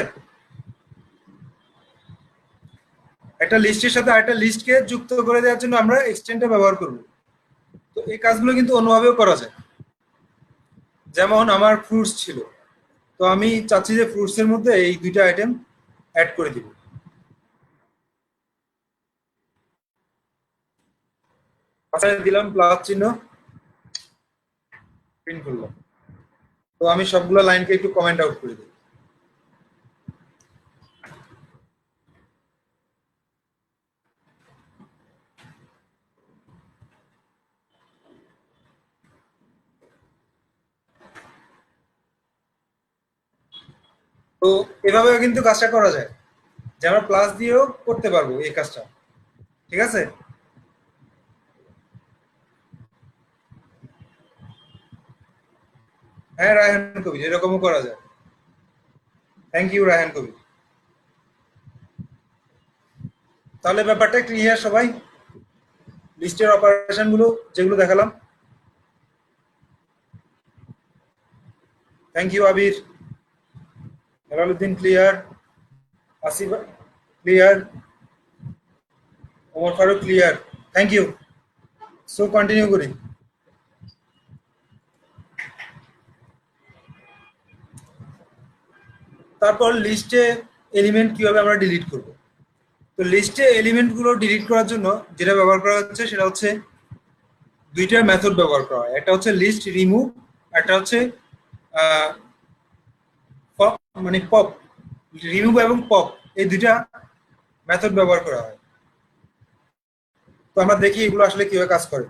একটা লিস্টের সাথে আরেকটা লিস্টকে যুক্ত করে দেওয়ার জন্য আমরা এক্সটেন্ডটা ব্যবহার করব। তো এই কাজগুলো কিন্তু অন্যভাবেও করা যায়। যেমন আমার ফ্রুটস ছিল, তো আমি চাচ্ছি যে ফ্রুটস এর মধ্যে এই দুইটা আইটেম অ্যাড করে দিব। আচ্ছা, দিলাম প্লাস চিহ্ন, প্রিন্ট করলাম। তো আমি সবগুলো লাইনকে একটু কমেন্ট আউট করে দিই। তো এভাবেও কিন্তু কাজটা করা যায়, যে আমরা প্লাস দিয়েও করতে পারবো এই কাজটা। ঠিক আছে, হ্যাঁ রায়হান কবির, এরকমও করা যায়। Thank you Raihan Kabir. তাহলে ব্যাপারটা ক্লিয়ার সবাই? লিস্টের অপারেশন গুলো যেগুলো দেখালাম। Thank you Abir. Helaluddin clear, Asif clear, Omar Faruk clear. Thank you. So continue করি। তারপর লিস্টে এলিমেন্ট কিভাবে আমরা ডিলিট করব। তো লিস্টে এলিমেন্ট গুলো ডিলিট করার জন্য যেটা ব্যবহার করা হচ্ছে সেটা হচ্ছে দুইটা মেথড ব্যবহার করা হয়। একটা হচ্ছে লিস্ট রিমুভ, একটা হচ্ছে পপ, মানে পপ, রিমুভ এবং পপ, এই দুইটা মেথড ব্যবহার করা হয়। তো আমরা দেখি এগুলো আসলে কিভাবে কাজ করে।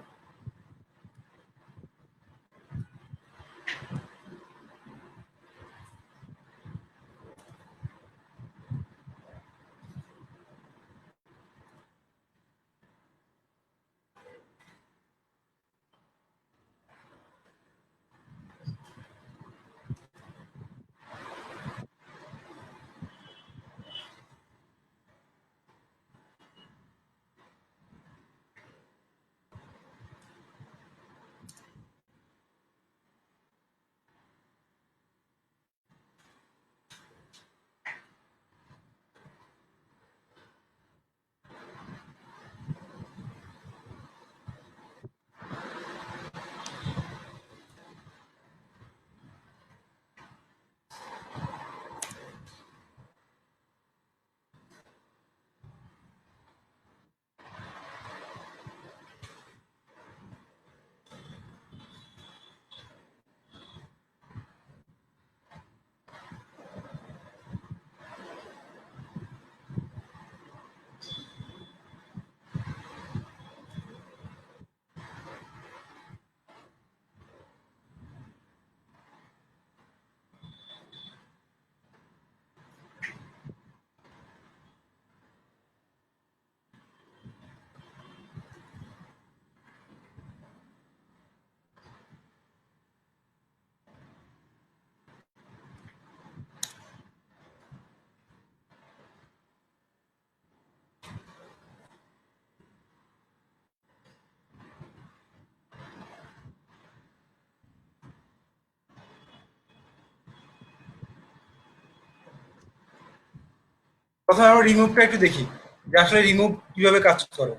প্রথমে আমরা রিমুভটা একটু দেখি যে আসলে রিমুভ কিভাবে কাজ করে।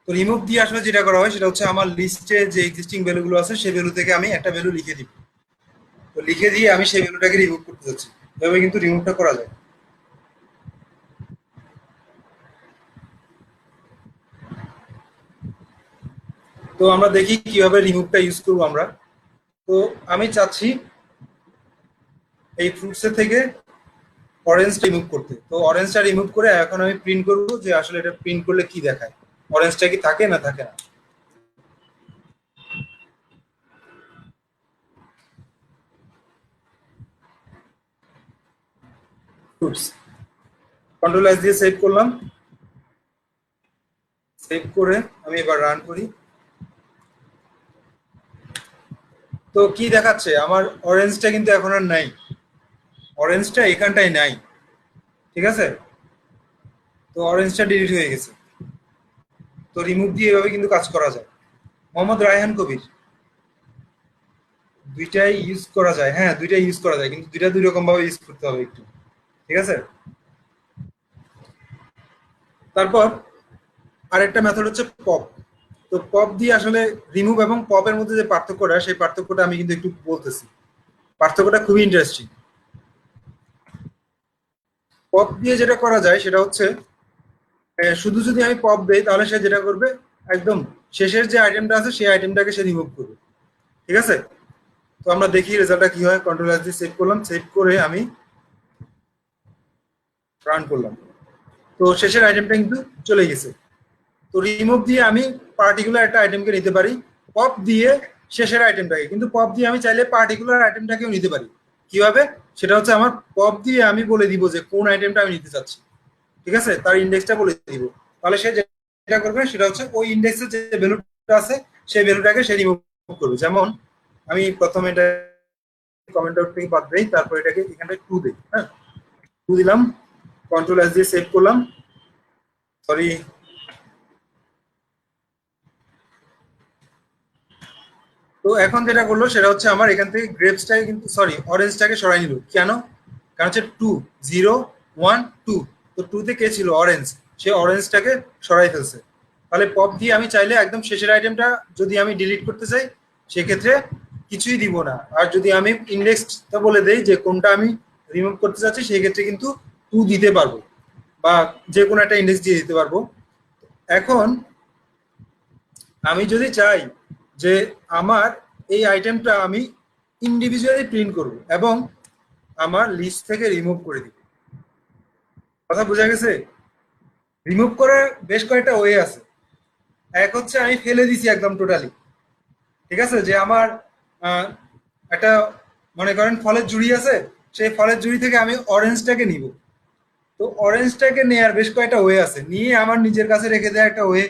তো রিমুভ দিয়ে আসলে যেটা করা হয় সেটা হচ্ছে আমার লিস্টে যে এক্সিস্টিং ভ্যালুগুলো আছে সেই ভ্যালু থেকে আমি একটা ভ্যালু লিখে দিব। তো লিখে দিয়ে আমি সেই ভ্যালুটাকে রিমুভ করতে যাচ্ছি, এভাবে কিন্তু রিমুভটা করা যায়। তো আমরা দেখি কিভাবে রিমুভটা ইউজ করবো আমরা। তো আমি চাচ্ছি এই ফ্রুটস থেকে অরেঞ্জটা রিমুভ করতে। তো অরেঞ্জটা রিমুভ করে এখন আমি প্রিন্ট করব যে আসলে এটা প্রিন্ট করলে কি দেখায়, অরেঞ্জটা কি থাকে না থাকে না। ফ্রুটস কন্ট্রোল এস দিয়ে সেভ করলাম। সেভ করে আমি এবার রান করি। তো কি দেখাচ্ছে, আমার অরেঞ্জটা কিন্তু এখন আর নাই, অরেঞ্জটা এখানটাই নাই। ঠিক আছে, তো অরেঞ্জটা ডিলিট হয়ে গেছে। তো রিমুভ দিয়ে এভাবে কিন্তু কাজ করা যায়। মোহাম্মদ রায়হান কবির, দুইটাই ইউজ করা যায়, হ্যাঁ দুইটাই ইউজ করা যায়, কিন্তু দুইটা দুই রকম ভাবে ইউজ করতে হবে একটু। ঠিক আছে, তারপর আরেকটা মেথড হচ্ছে পপ। তো পপ দিয়ে আসলে রিমুভ এবং পপের মধ্যে যে পার্থক্যটা, সেই পার্থক্যটা আমি কিন্তু একটু বলতেছি। পার্থক্যটা খুবই ইন্টারেস্টিং। পপ দিয়ে যেটা করা যায় সেটা হচ্ছে শুধু যদি আমি পপ দেই তাহলে সে যেটা করবে, একদম শেষের যে আইটেমটা আছে সেই আইটেমটাকে সে রিমুভ করবে। ঠিক আছে, তো আমরা দেখি রেজাল্টটা কি হয়। কন্ট্রোল এস দিয়ে সেভ করলাম, সেভ করে আমি রান করলাম। তো শেষের আইটেমটা কিন্তু চলে গেছে। তো রিমুভ দিয়ে আমি পার্টিকুলার একটা আইটেমকে নিতে পারি, পপ দিয়ে শেষের আইটেমটাকে, কিন্তু পপ দিয়ে আমি চাইলে পার্টিকুলার আইটেমটাকেও নিতে পারি। কিভাবে, সেটা হচ্ছে আমার পপ দিয়ে আমি বলে দিব যে কোন আইটেমটা আমি নিতে চাচ্ছি। ঠিক আছে, তার ইন্ডেক্সটা বলে দিব। তাহলে সে যেটা করবে সেটা হচ্ছে ওই ইন্ডেক্সের যে ভ্যালুটা আছে সেই ভ্যালুটাকে সে রিমুভ করবে। যেমন আমি প্রথমে এটা কমেন্ট আউট থেকে বাদ দেই, তারপর এটাকে এখানে 2 দেই, হ্যাঁ 2 দিলাম, কন্ট্রোল এস দিয়ে সেভ করলাম। সরি, তো এখন যেটা করলো সেটা হচ্ছে আমার এখান থেকে গ্রেপসটাকে কিন্তু সরি অরেঞ্জটাকে সরাই নিল। কেন, কারণ হচ্ছে 2 0 1 2, তো 2 তে কে ছিল, অরেঞ্জ, সে অরেঞ্জটাকে সরাই ফেলছে। তাহলে পপ দিয়ে আমি চাইলে একদম শেষের আইটেমটা যদি আমি ডিলিট করতে চাই সেক্ষেত্রে কিছুই দিব না। আর যদি আমি ইন্ডেক্সটা বলে দেই যে কোনটা আমি রিমুভ করতে চাচ্ছি সেই ক্ষেত্রে কিন্তু 2 দিতে পারবো। বা যে কোনো একটা ইন্ডেক্স দিয়ে দিতে পারবো। এখন আমি যদি চাই যে আমার এই আইটেমটা আমি ইন্ডিভিজুয়ালি প্রিন্ট করব এবং আমার লিস্ট থেকে রিমুভ করে দিব, কথা বোঝা গেছে? রিমুভ করার বেশ কয়েকটা ওয়ে আছে। এক হচ্ছে আমি ফেলে দিছি একদম টোটালি, ঠিক আছে, যে আমার আহ, একটা মনে করেন ফলের জুড়ি আছে, সেই ফলের জুড়ি থেকে আমি অরেঞ্জটাকে নিব। তো অরেঞ্জটাকে নেওয়ার বেশ কয়েকটা ওয়ে আছে, নিয়ে আমার নিজের কাছে রেখে দেওয়া একটা ওয়ে,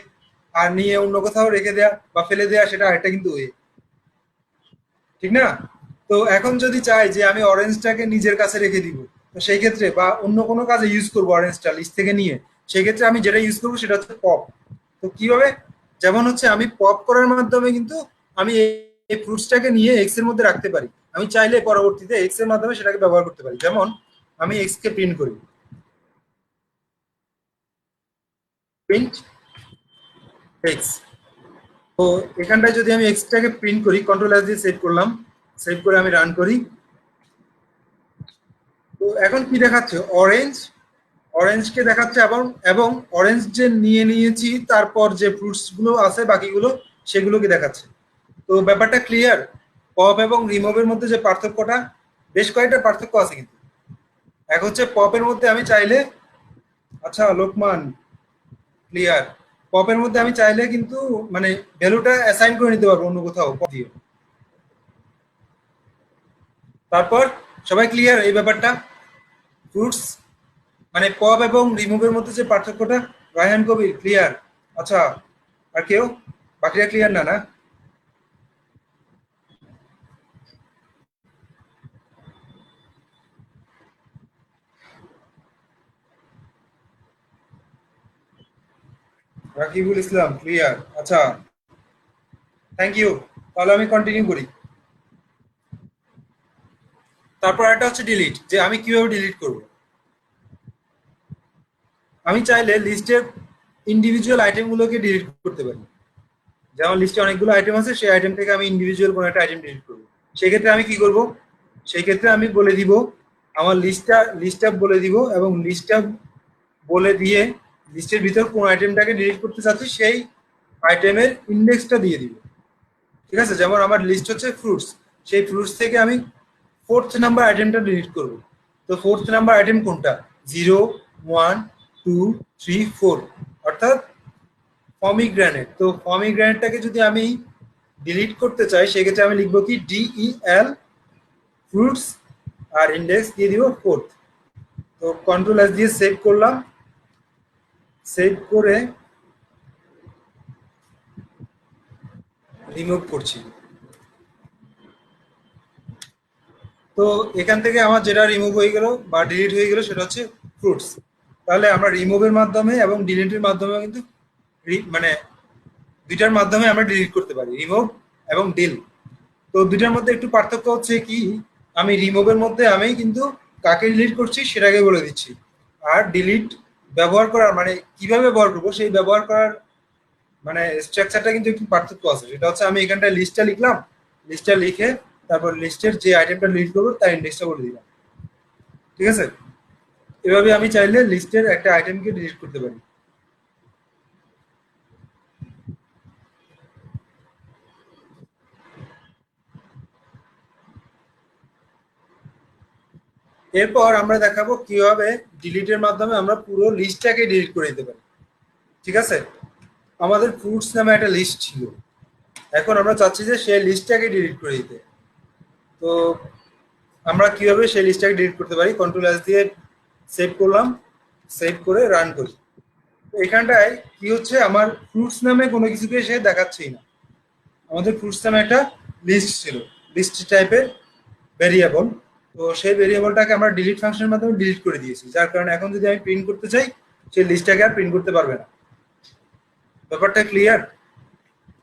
আর নিয়ে অন্য কোথাও রেখে দেওয়া বা ফেলে দেওয়া সেটা আরেকটা কিন্তু ওয়ে, ঠিক না? তো এখন যদি চাই যে আমি অরেঞ্জটাকে নিজের কাছে রেখে দিব, তো সেই ক্ষেত্রে বা অন্য কোনো কাজে ইউজ করবো অরেঞ্জটা লিস্ট থেকে নিয়ে, সেই ক্ষেত্রে আমি যেটা ইউজ করবো সেটা হচ্ছে পপ। তো কিভাবে? যেমন হচ্ছে আমি পপ করার মাধ্যমে কিন্তু আমি এই ফ্রুটসটাকে নিয়ে এক্স এর মধ্যে রাখতে পারি। আমি চাইলে পরবর্তীতে এক্স এর মাধ্যমে সেটাকে ব্যবহার করতে পারি। যেমন আমি এক্স কে প্রিন্ট করি, প্রিন্ট এক্স। তো এখানটায় যদি আমি এক্সটাকে প্রিন্ট করি, কন্ট্রোল এস দিয়ে সেভ করলাম, সেভ করে আমি রান করি। তো এখন কি দেখাচ্ছে? অরেঞ্জ, অরেঞ্জকে দেখাচ্ছে এবং এবং অরেঞ্জ যে নিয়ে নিয়েছি তারপর যে ফ্রুটস গুলো আছে বাকিগুলো সেগুলোকে দেখাচ্ছে। তো ব্যাপারটা ক্লিয়ার? পপ এবং রিমুভের মধ্যে যে পার্থক্যটা, বেশ কয়েকটা পার্থক্য আছে কিন্তু। এক হচ্ছে পপের মধ্যে আমি চাইলে, আচ্ছা লোকমান, ক্লিয়ার, পপের মধ্যে আমি চাইলে কিন্তু মানে ভ্যালুটা অ্যাসাইন করে নিতে পারবো অন্য কোথাও পপ দিয়ে। তারপর সবাই ক্লিয়ার এই ব্যাপারটা? ফ্রুটস মানে পপ এবং রিমুভের মধ্যে যে পার্থক্যটা, রায়হান কবির ক্লিয়ার? আচ্ছা, আর কেউ? বাকিরা ক্লিয়ার না? না, রাকিবুল ইসলাম ক্লিয়ার? আচ্ছা, থ্যাংক ইউ। তাহলে আমি কন্টিনিউ করি। তারপর একটা হচ্ছে ডিলিট, যে আমি কিভাবে ডিলিট করব। আমি চাইলে লিস্টের ইন্ডিভিজুয়াল আইটেমগুলোকে ডিলিট করতে পারি। যেমন লিস্টে অনেকগুলো আইটেম আছে, সেই আইটেম থেকে আমি ইন্ডিভিজুয়াল কোনো একটা আইটেম ডিলিট করবো। সেক্ষেত্রে আমি কি করব? সেই ক্ষেত্রে আমি বলে দিব আমার লিস্টটা বলে দিব, এবং লিস্টটা বলে দিয়ে লিস্টের ভিতর কোন আইটেমটাকে ডিলিট করতে চাচ্ছি সেই আইটেমের ইন্ডেক্সটা দিয়ে দিব। ঠিক আছে, যেমন আমার লিস্ট হচ্ছে ফ্রুটস, সেই ফ্রুটস থেকে আমি ফোর্থ নাম্বার আইটেমটা ডিলিট করব। তো ফোর্থ নাম্বার আইটেম কোনটা? 0, 1, 2, 3, 4, অর্থাৎ পমিগ্রানেট। তো পমিগ্রানেটটাকে যদি আমি ডিলিট করতে চাই সেক্ষেত্রে আমি লিখবো কি DEL ফ্রুটস, আর ইন্ডেক্স দিয়ে দিব ফোর্থ। তো কন্ট্রোল এস দিয়ে সেভ করলাম, সেভ করে রিমুভ করছি। তো এখান থেকে আমার যেটা রিমুভ হয়ে গেল বা ডিলিট হয়ে গেল সেটা হচ্ছে ফ্রুটস। তাহলে আমরা রিমুভের মাধ্যমে এবং ডিলিটের মাধ্যমে কিন্তু মানে দুইটার মাধ্যমে আমরা ডিলিট করতে পারি, রিমুভ এবং ডিল। তো দুইটার মধ্যে একটু পার্থক্য হচ্ছে কি, আমি রিমুভের মধ্যে আমি কিন্তু কাকে ডিলিট করছি সেটাকে বলে দিচ্ছি, আর ডিলিট ব্যবহার করার মানে কিভাবে ব্যবহার করবো সেই ব্যবহার করার মানে স্ট্রাকচারটা কিন্তু একটু পার্থক্য আছে। সেটা হচ্ছে আমি এখানটায় লিস্টটা লিখলাম, লিস্টটা লিখে তারপর লিস্টের যে আইটেমটা ডিলিট করবো তার ইন্ডেক্সটা বলে দিলাম। ঠিক আছে, এভাবে আমি চাইলে লিস্টের একটা আইটেমকে ডিলিট করতে পারি। এরপর আমরা দেখাবো কিভাবে ডিলিটের মাধ্যমে আমরা পুরো লিস্টটাকে ডিলিট করে দিতে পারি। ঠিক আছে, আমাদের ফ্রুটস নামে একটা লিস্ট ছিল, এখন আমরা চাচ্ছি যে সেই লিস্টটাকে ডিলিট করে দিতে। তো আমরা কিভাবে সেই লিস্টটাকে ডিলিট করতে পারি? কন্ট্রোল এস দিয়ে সেভ করলাম, সেভ করে রান করি। তো এখানটায় কি হচ্ছে, আমার ফ্রুটস নামে কোনো কিছুকে সে দেখাচ্ছেই না। আমাদের ফ্রুটস নামে একটা লিস্ট ছিল, লিস্ট টাইপের ভেরিয়েবল। তো সেই ভেরিয়েবলটাকে আমরা ডিলিট ফাংশনের মাধ্যমে ডিলিট করে দিয়েছি, যার কারণে এখন যদি আমি প্রিন্ট করতে চাই সেই লিস্টটাকে আর প্রিন্ট করতে পারবে না। ব্যাপারটা ক্লিয়ার?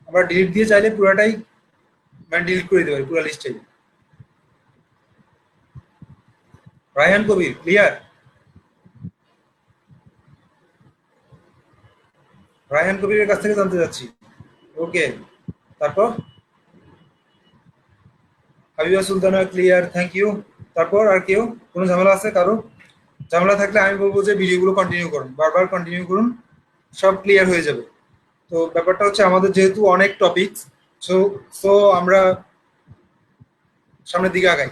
আমরা ডিলিট দিয়ে চাইলে পুরোটাই মানে ডিলিট করে দিতে পারি, পুরো লিস্টটাই। রায়হান কবির ক্লিয়ার? রায়হান কবিরের কাছ থেকে জানতে চাচ্ছি। ওকে, তারপর Habiba Sultana clear, thank you. তারপর আর কেউ? কোনো ঝামেলা আছে কারো? ঝামেলা থাকলে আমি বলবো যে ভিডিওগুলো কন্টিনিউ করুন, বারবার কন্টিনিউ করুন, সব ক্লিয়ার হয়ে যাবে। তো ব্যাপারটা হচ্ছে আমাদের যেহেতু অনেক টপিক, সো সো আমরা সামনের দিকে আগাই।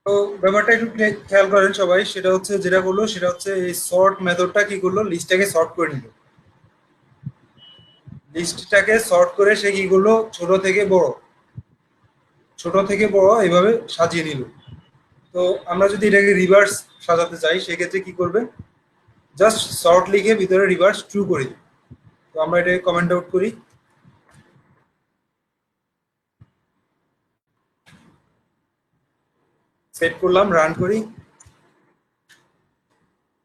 তো ব্যাপারটা একটু খেয়াল করেন সবাই, সেটা হচ্ছে যেটা করলো সেটা হচ্ছে এই সর্ট মেথডটা কি করলো, লিস্টটাকে সর্ট করে নিল। লিস্টটাকে সর্ট করে সে কি করলো, ছোট থেকে বড়, ছোট থেকে বড় এভাবে সাজিয়ে নিল। তো আমরা যদি এটাকে রিভার্স সাজাতে চাই সেক্ষেত্রে কি করবে, জাস্ট সর্ট লিখে ভিতরে রিভার্স ট্রু করে দিই। তো আমরা এটাকে কমেন্ট আউট করি, সেট করলাম, রান করি।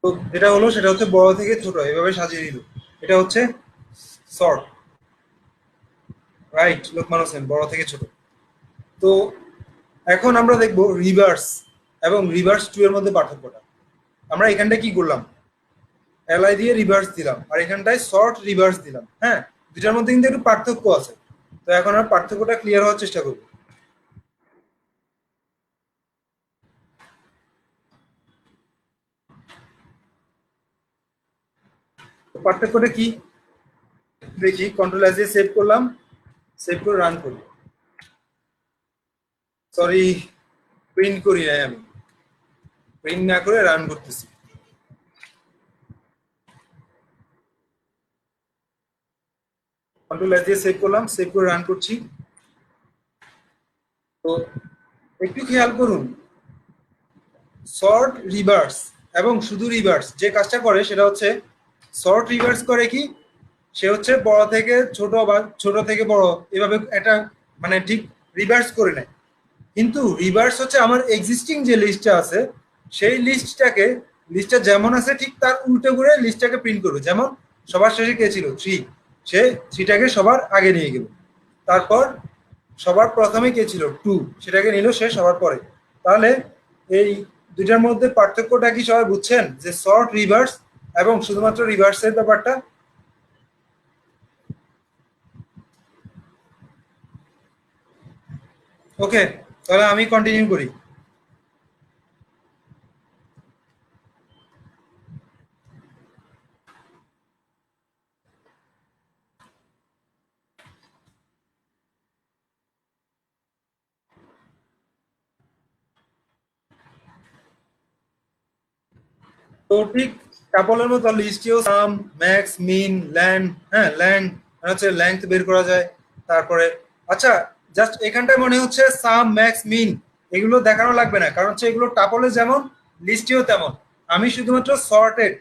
তো যেটা হলো সেটা হচ্ছে বড় থেকে ছোট এভাবে সাজিয়ে দিল। এটা হচ্ছে সর্ট, রাইট লোকমান হোসেন, বড় থেকে ছোট। তো এখন আমরা দেখব রিভার্স এবং রিভার্স টু এর মধ্যে পার্থক্যটা। আমরা এখানটায় কি করলাম, এলআই দিয়ে রিভার্স দিলাম আর এখানটায় শর্ট রিভার্স দিলাম। হ্যাঁ, দুটার মধ্যে কিন্তু একটু পার্থক্য আছে। তো এখন আমরা পার্থক্যটা ক্লিয়ার হওয়ার চেষ্টা করব। তো পার্থক্যটা কি দেখি, কন্ট্রোল এস দিয়ে সেভ করলাম, সেভ করে রান করি। সরি, প্রিন্ট করি নাই আমি, প্রিন্ট না করে রান করতেছি। কন্ট্রোল এস দিয়ে সেভ করলাম, সেভ করে রান করছি। তো একটু খেয়াল করুন, শর্ট রিভার্স এবং শুধু রিভার্স যে কাজটা করে সেটা হচ্ছে, শর্ট রিভার্স করে কি, সে হচ্ছে বড় থেকে ছোট বা ছোট থেকে বড় এভাবে একটা মানে ঠিক রিভার্স করে নেয়। কিন্তু রিভার্স হচ্ছে আমার এক্সিস্টিং যে লিস্টটা আছে সেই লিস্টটাকে, লিস্টটা যেমন আছে ঠিক তার উল্টো করে লিস্টটাকে প্রিন্ট করবে। যেমন সবার শেষে কে ছিল, থ্রি, সে থ্রিটাকে সবার আগে নিয়ে গেল। তারপর সবার প্রথমে কে ছিল, টু, সেটাকে নিল সে সবার পরে। তাহলে এই দুইটার মধ্যে পার্থক্যটা কি সবাই বুঝছেন, যে শর্ট রিভার্স এবং শুধুমাত্র রিভার্সের ব্যাপারটা। ওকে, তাহলে আমি কন্টিনিউ করি। তো ঠিক টাপলের মতো লিস্টেও সাম, ম্যাক্স, মিন, ল্যান্ড, হ্যাঁ ল্যান্ড হচ্ছে লেংথ বের করা যায়। তারপরে আচ্ছা, জাস্ট এখানটায় মনে হচ্ছে সাম, ম্যাক্স, মিন এগুলো দেখানো লাগবে না, কারণ হচ্ছে এগুলো টাপলে যেমন লিস্টেও তেমন। আমি শুধুমাত্র সর্টেড,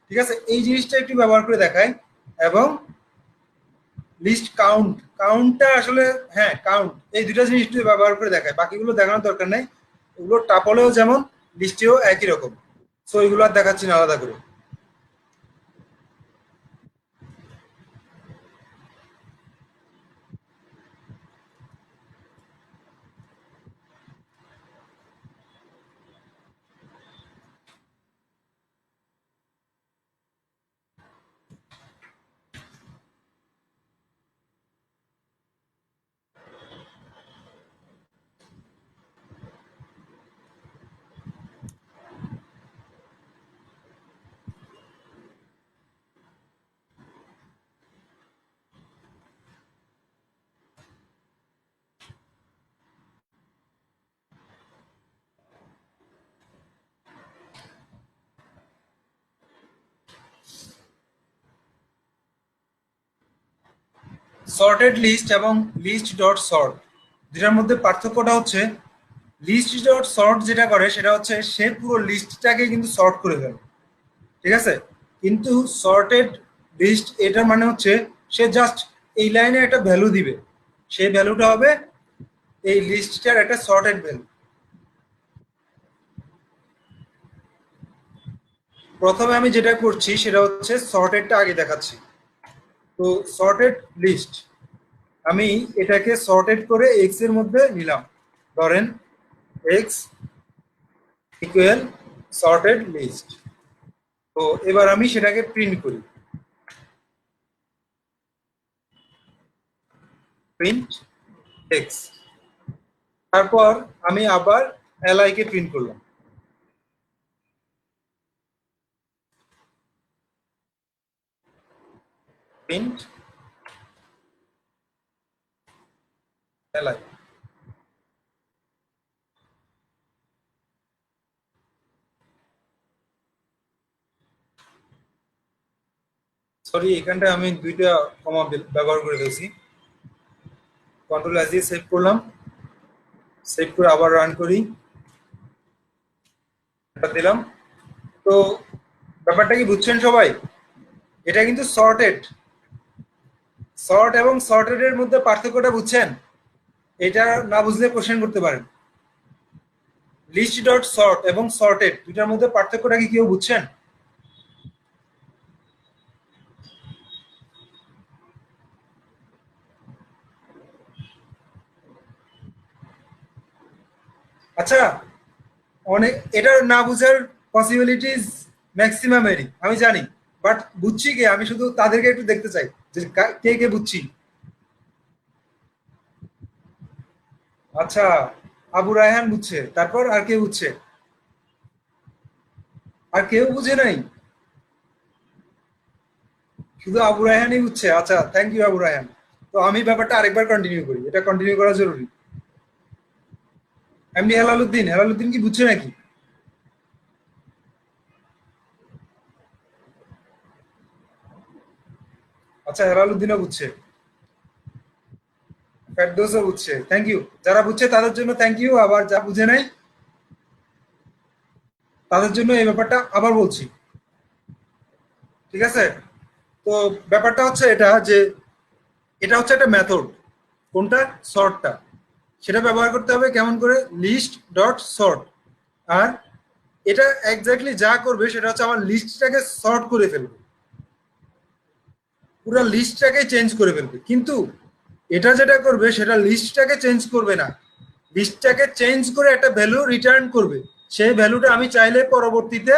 ঠিক আছে, এই জিনিসটা একটু ব্যবহার করে দেখাই। এবং লিস্ট কাউন্ট, কাউন্টটা আসলে, হ্যাঁ কাউন্ট, এই দুটা জিনিস একটু ব্যবহার করে দেখায়, বাকিগুলো দেখানোর দরকার নেই। ওগুলো টাপলেও যেমন লিস্টেও একই রকম। সো এগুলো আর দেখাচ্ছি না আলাদা করে। সর্টেড লিস্ট এবং লিস্ট ডট সর্ট দুটার মধ্যে পার্থক্যটা হচ্ছে লিস্ট ডট সর্ট যেটা করে সেটা হচ্ছে সে পুরো লিস্টটাকে কিন্তু সর্ট করে ফেলে, ঠিক আছে। কিন্তু সর্টেড লিস্ট এটার মানে হচ্ছে সে জাস্ট এই লাইনে একটা ভ্যালু দিবে, সেই ভ্যালুটা হবে এই লিস্টটার একটা সর্টেড ভ্যালু। প্রথমে আমি যেটা করছি সেটা হচ্ছে সর্টেডটা আগে দেখাচ্ছি। তো সর্টেড লিস্ট আমি এটাকে সর্টেড করে এক্স এর মধ্যে নিলাম, ধরেন এক্স ইকুয়াল সর্টেড লিস্ট। তো এবার আমি সেটাকে প্রিন্ট করি, প্রিন্ট এক্স। তারপর আমি আবার এলআই কে প্রিন্ট করলাম, প্রিন্ট এলআই। সরি, এখানটা আমি দুইটা কমা ব্যবহার করে ফেলছি। কন্ট্রোল এস দিয়ে সেভ করলাম, সেভ করে আবার রান করি, এটা দিলাম। তো ব্যাপারটা কি বুঝছেন সবাই? এটা কিন্তু সর্টেড, সর্ট এবং সর্টেড এর মধ্যে পার্থক্যটা বুঝছেন? এটা না বুঝলে কোশ্চেন করতে পারেন। লিস্ট ডট সর্ট এবং সর্টেড দুটার মধ্যে পার্থক্যটা কি কেউ বুঝছেন? আচ্ছা, অনেক এটা না বুঝার পসিবিলিটিস ম্যাক্সিমামেরই আমি জানি, বাট বুঝছি কি আমি শুধু তাদেরকে একটু দেখতে চাই যে কে কে বুঝছি। আচ্ছা, আবু রায়হান বুঝছে, তারপর আর কে বুঝছে? আর কেউ বুঝে নাই? শুধু আবু রায়হানই বুঝছে? আচ্ছা, থ্যাংক ইউ আবু রায়হান। তো আমি ব্যাপারটা আরেকবার কন্টিনিউ করি, এটা কন্টিনিউ করা জরুরি। এমনি হেলালুদ্দিন, হেলালুদ্দিন কি বুঝছে নাকি? আচ্ছা, হেলালুদ্দিনও বুঝছে, ফেরদৌসও বুঝছে, থ্যাংক ইউ। যারা বুঝছে তাদের জন্য থ্যাংক ইউ, আবার যা বুঝে নাই তাদের জন্য এই ব্যাপারটা আবার বলছি, ঠিক আছে। তো ব্যাপারটা হচ্ছে এটা যে এটা হচ্ছে একটা মেথড, কোনটা? সর্টটা। সেটা ব্যবহার করতে হবে কেমন করে? List dot sort. আর এটা এক্স্যাক্টলি যা করবে সেটা হচ্ছে আমার লিস্টটাকে সর্ট করে ফেলবে, পুরো লিস্টটাকে চেঞ্জ করে ফেলবে। কিন্তু এটা যেটা করবে সেটা লিস্টটাকে চেঞ্জ করবে না, লিস্টটাকে চেঞ্জ করে একটা ভ্যালু রিটার্ন করবে। সেই ভ্যালুটা আমি চাইলে পরবর্তীতে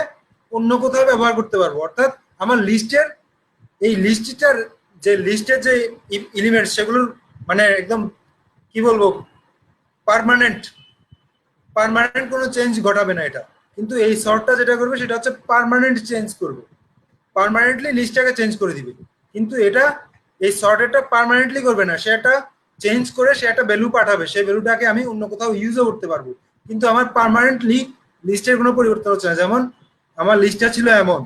অন্য কোথাও ব্যবহার করতে পারবো। অর্থাৎ আমার লিস্টের এই লিস্টটার যে লিস্টের যে এলিমেন্ট সেগুলোর মানে একদম কি বলবো, পার্মানেন্ট, পার্মানেন্ট কোনো চেঞ্জ ঘটাবে না এটা। কিন্তু এই সর্টটা যেটা করবে সেটা হচ্ছে পার্মানেন্ট চেঞ্জ করবে, পার্মানেন্টলি লিস্টটাকে চেঞ্জ করে দিবে। কিন্তু এটা এই সর্টেডটা পার্মানেন্টলি করবে না, সে একটা চেঞ্জ করে সে একটা ভ্যালু পাঠাবে, সেই ভ্যালুটাকে আমি অন্য কোথাও ইউজও করতে পারবো। কিন্তু আমার পার্মানেন্টলি লিস্টের কোনো পরিবর্তন হচ্ছে না। যেমন আমার লিস্টটা ছিল এমন,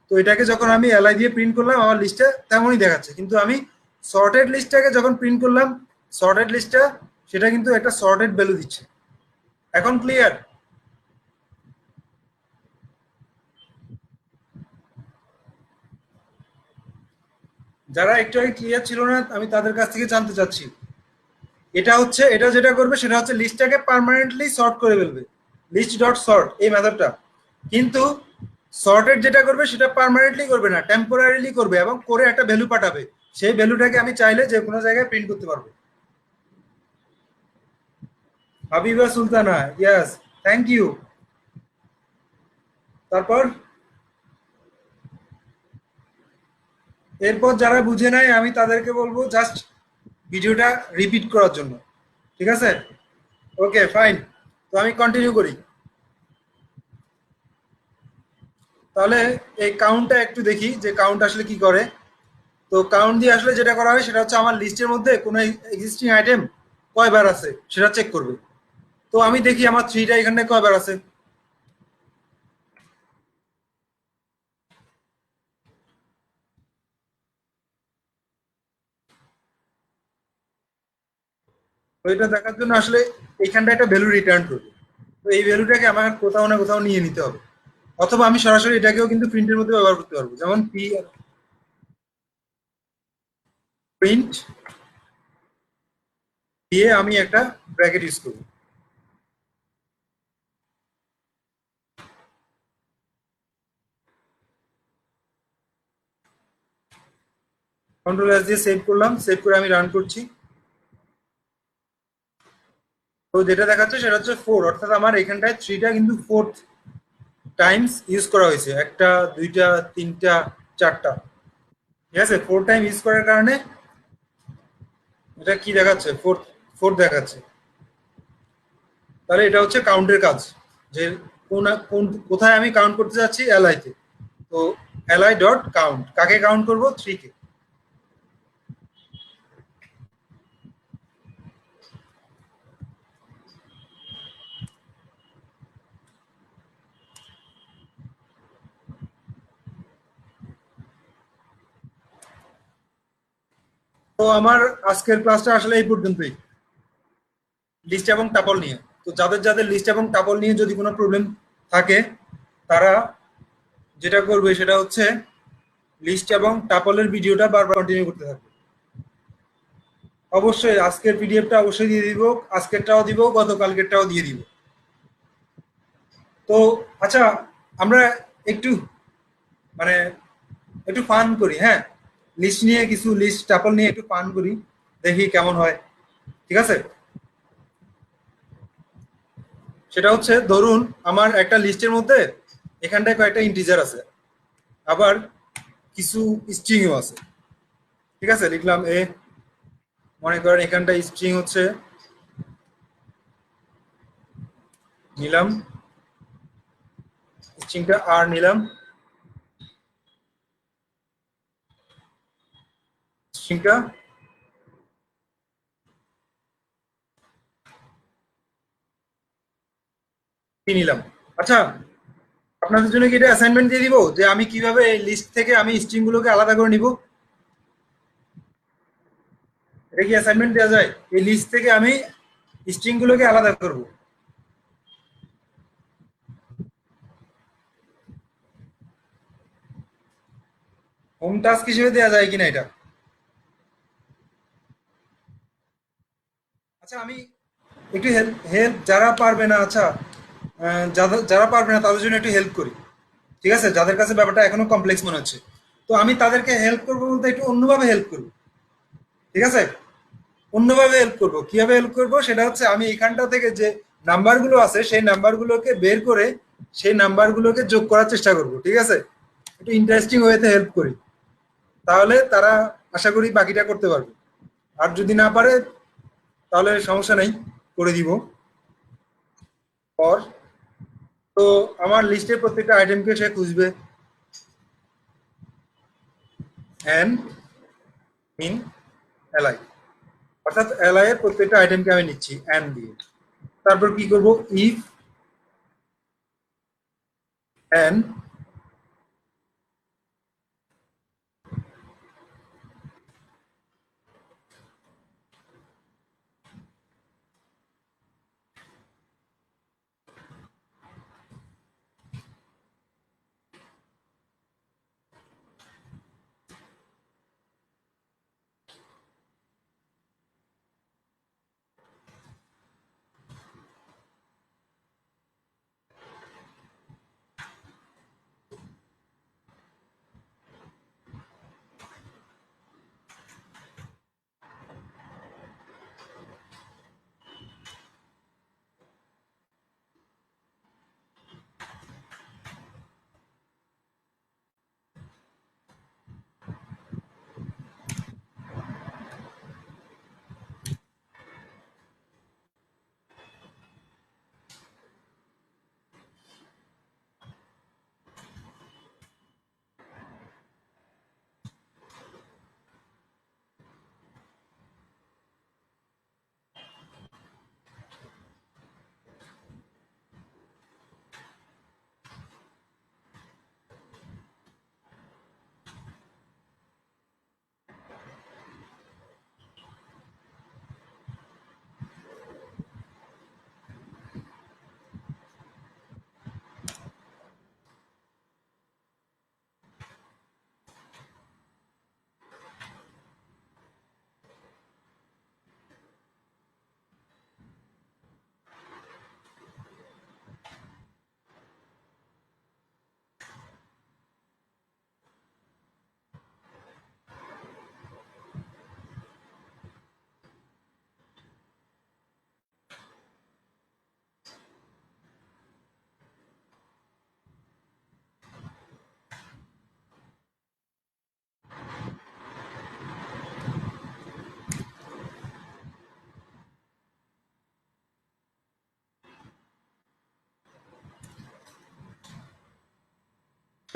তো এটাকে যখন আমি এলআই দিয়ে প্রিন্ট করলাম আমার লিস্টটা তেমনই দেখাচ্ছে। কিন্তু আমি সর্টেড লিস্টটাকে যখন প্রিন্ট করলাম, সর্টেড লিস্টটা সেটা কিন্তু একটা সর্টেড ভ্যালু দিচ্ছে। এখন ক্লিয়ার? যারা একটু আগে ক্লিয়ার ছিল না আমি তাদের কাছ থেকে জানতে চাচ্ছি। এটা হচ্ছে, এটা যেটা করবে সেটা হচ্ছে লিস্টটাকে পার্মানেন্টলি সর্ট করে ফেলবে, লিস্ট ডট সর্ট এই মেথডটা। কিন্তু সর্টেড যেটা করবে সেটা পার্মানেন্টলি করবে না, টেম্পোরারিলি করবে এবং করে একটা ভ্যালু পাঠাবে। সেই ভ্যালুটাকে আমি চাইলে যে কোনো জায়গায় প্রিন্ট করতে পারবো। হাবিবা সুলতানা, ইয়াস, থ্যাংক ইউ। তারপর এরপর যারা বুঝে নাই আমি তাদেরকে বলবো জাস্ট ভিডিওটা রিপিট করার জন্য, ঠিক আছে? ওকে ফাইন, তো আমি কন্টিনিউ করি। তাহলে এই কাউন্টটা একটু দেখি যে কাউন্ট আসলে কি করে। তো কাউন্ট দিয়ে আসলে যেটা করা হয় সেটা হচ্ছে আমার লিস্টের মধ্যে কোনো এক্সিস্টিং আইটেম কয়বার আছে সেটা চেক করবে। তো আমি দেখি আমার থ্রিটা এখানে কয়বার আছে। এটা দেখার জন্য আসলে এখানটা একটা ভ্যালু রিটার্ন করবে। তো এই ভ্যালুটাকে আমার কোথাও না কোথাও নিয়ে নিতে হবে, অথবা আমি সরাসরি এটাকেও কিন্তু প্রিন্টের মধ্যে ব্যবহার করতে পারবো, যেমন প্রিন্ট দিয়ে আমি একটা ব্র্যাকেট ইউজ করবো। কন্ট্রোল এস দিয়ে সেভ করলাম, সেভ করে আমি রান করছি। তো যেটা দেখাচ্ছে সেটা হচ্ছে 4, অর্থাৎ আমার এখানটায় 3টা কিন্তু 4th টাইমস ইউজ করা হয়েছে, একটা, দুইটা, তিনটা, চারটা। ঠিক আছে, 4 টাইম ইউজ করার কারণে এটা কি দেখাচ্ছে, ফোর্থ, ফোর্থ দেখাচ্ছে। তাহলে এটা হচ্ছে কাউন্টের কাজ, যে কোন কোন কোথায় আমি কাউন্ট করতে যাচ্ছি, এলআই তে। তো এলআই ডট কাউন্ট, কাকে কাউন্ট করব, 3 কে। তো আমার আজকের ক্লাসটা আসলে এই পর্যন্তই, লিস্ট এবং টাপল নিয়ে। তো যাদের যাদের লিস্ট এবং টাপল নিয়ে যদি কোনো প্রবলেম থাকে, তারা যেটা করবে সেটা হচ্ছে লিস্ট এবং টাপলের ভিডিওটা বারবার কন্টিনিউ করতে থাকবে। অবশ্যই আজকের পিডিএফটা অবশ্যই দিয়ে দিব, আজকেরটাও দিব, গতকালকেরটাও দিয়ে দিব। তো আচ্ছা, আমরা একটু মানে একটু ফান করি, হ্যাঁ, লিস্ট নিয়ে, কিছু লিস্ট টাপল নিয়ে একটু ফান করি, দেখি কেমন হয়। ঠিক আছে, সেটা হচ্ছে ধরুন আমার একটা লিস্টের মধ্যে এখানটায় কয়েকটা ইন্টিজার আছে, আবার কিছু স্ট্রিংও আছে। ঠিক আছে, লিখলাম এ, মনে করেন এখানটা স্ট্রিং হচ্ছে, নিলাম স্ট্রিংটা আর নিলাম, স্ট্রিংটা পি নিলাম। আচ্ছা, আপনাদের জন্য কি এটা অ্যাসাইনমেন্ট দিয়ে দিব, যে আমি কিভাবে এই লিস্ট থেকে আমি স্ট্রিং গুলোকে আলাদা করে নিব? এটা কি অ্যাসাইনমেন্ট দেওয়া যায়, এই লিস্ট থেকে আমি স্ট্রিং গুলোকে আলাদা করব? হোম টাস্ক হিসেবে দেওয়া যায় কিনা এটা? আচ্ছা, আমি একটু হেল্প হেল্প যারা পারবে না, আচ্ছা, যারা পারবে না তাদের জন্য একটু হেল্প করি। ঠিক আছে, যাদের কাছে ব্যাপারটা এখনো কমপ্লেক্স মনে হচ্ছে, তো আমি তাদেরকে হেল্প করবো বলতে একটু অন্যভাবে হেল্প করবো। ঠিক আছে, অন্যভাবে হেল্প করবো, কিভাবে হেল্প করবো সেটা হচ্ছে আমি এখানটা থেকে যে নাম্বারগুলো আছে সেই নাম্বারগুলোকে বের করে সেই নাম্বারগুলোকে যোগ করার চেষ্টা করব। ঠিক আছে, একটু ইন্টারেস্টিং ওয়েতে হেল্প করি, তাহলে তারা আশা করি বাকিটা করতে পারবে। আর যদি না পারে তাহলে সমস্যা নেই, করে দিব পর। তো আমার লিস্টের প্রত্যেকটা আইটেমকে সে খুঁজবে, অ্যান মিন এলআই, অর্থাৎ এলআই এর প্রত্যেকটা আইটেমকে আমি নিচ্ছি অ্যান দিয়ে। তারপর কি করব, ইফ অ্যান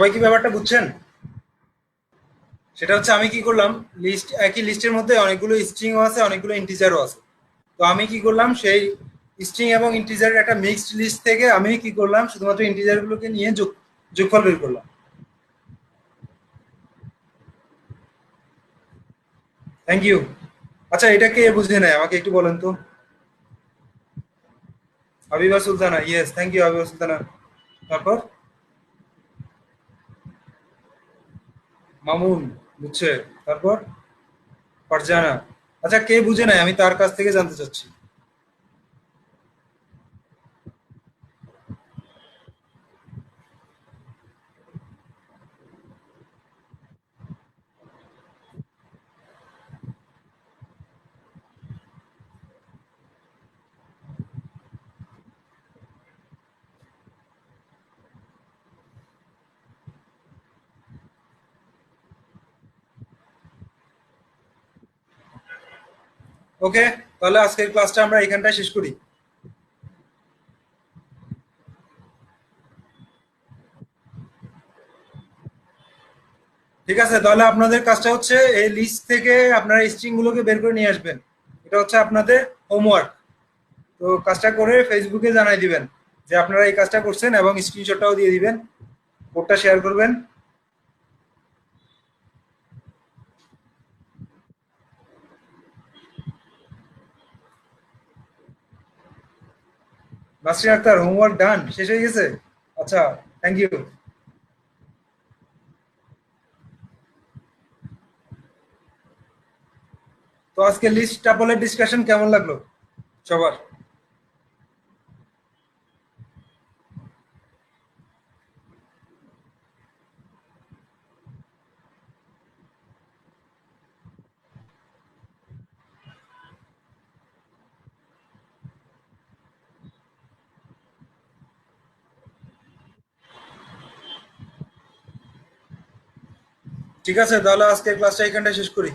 সবাই কি ব্যাপারটা বুঝছেন? সেটা হচ্ছে আমি কি করলাম, একই লিস্টের মধ্যে অনেকগুলো স্ট্রিংও আছে, অনেকগুলো ইন্টিজারও আছে। তো আমি কি করলাম, সেই স্ট্রিং এবং ইন্টিজারের একটা মিক্সড লিস্ট থেকে আমি কি করলাম, শুধুমাত্র ইন্টিজার গুলোকে নিয়ে যোগফল বের করলাম। Thank you. আচ্ছা, এটা কে বুঝে নেয় আমাকে একটু বলেন তো। Habiba Sultana, yes, thank you Habiba Sultana. তারপর মামুন বুঝছে। তারপর ফারজানা। আচ্ছা, কে বুঝে নেয় আমি তার কাছ থেকে জানতে চাচ্ছি। ওকে, তাহলে আজকের ক্লাসটা আমরা এখানটায় শেষ করি। ঠিক আছে, তাহলে আপনাদের কাজটা হচ্ছে এই লিস্ট থেকে আপনারা স্ট্রিং গুলোকে বের করে নিয়ে আসবেন। এটা হচ্ছে আপনাদের হোমওয়ার্ক। তো কাজটা করে ফেসবুকে জানাই দিবেন যে আপনারা এই কাজটা করছেন, এবং স্ক্রিনশটটাও দিয়ে দিবেন, কোডটা শেয়ার করবেন। নাসরিন আক্তার, হোমওয়ার্ক ডান, শেষ হয়ে গেছে। আচ্ছা, থ্যাংক ইউ। তো আজকে লিস্ট টাপলের ডিসকাশন কেমন লাগলো সবার? ঠিক আছে, তাহলে আজকে ক্লাসটা এখানটায় শেষ করি।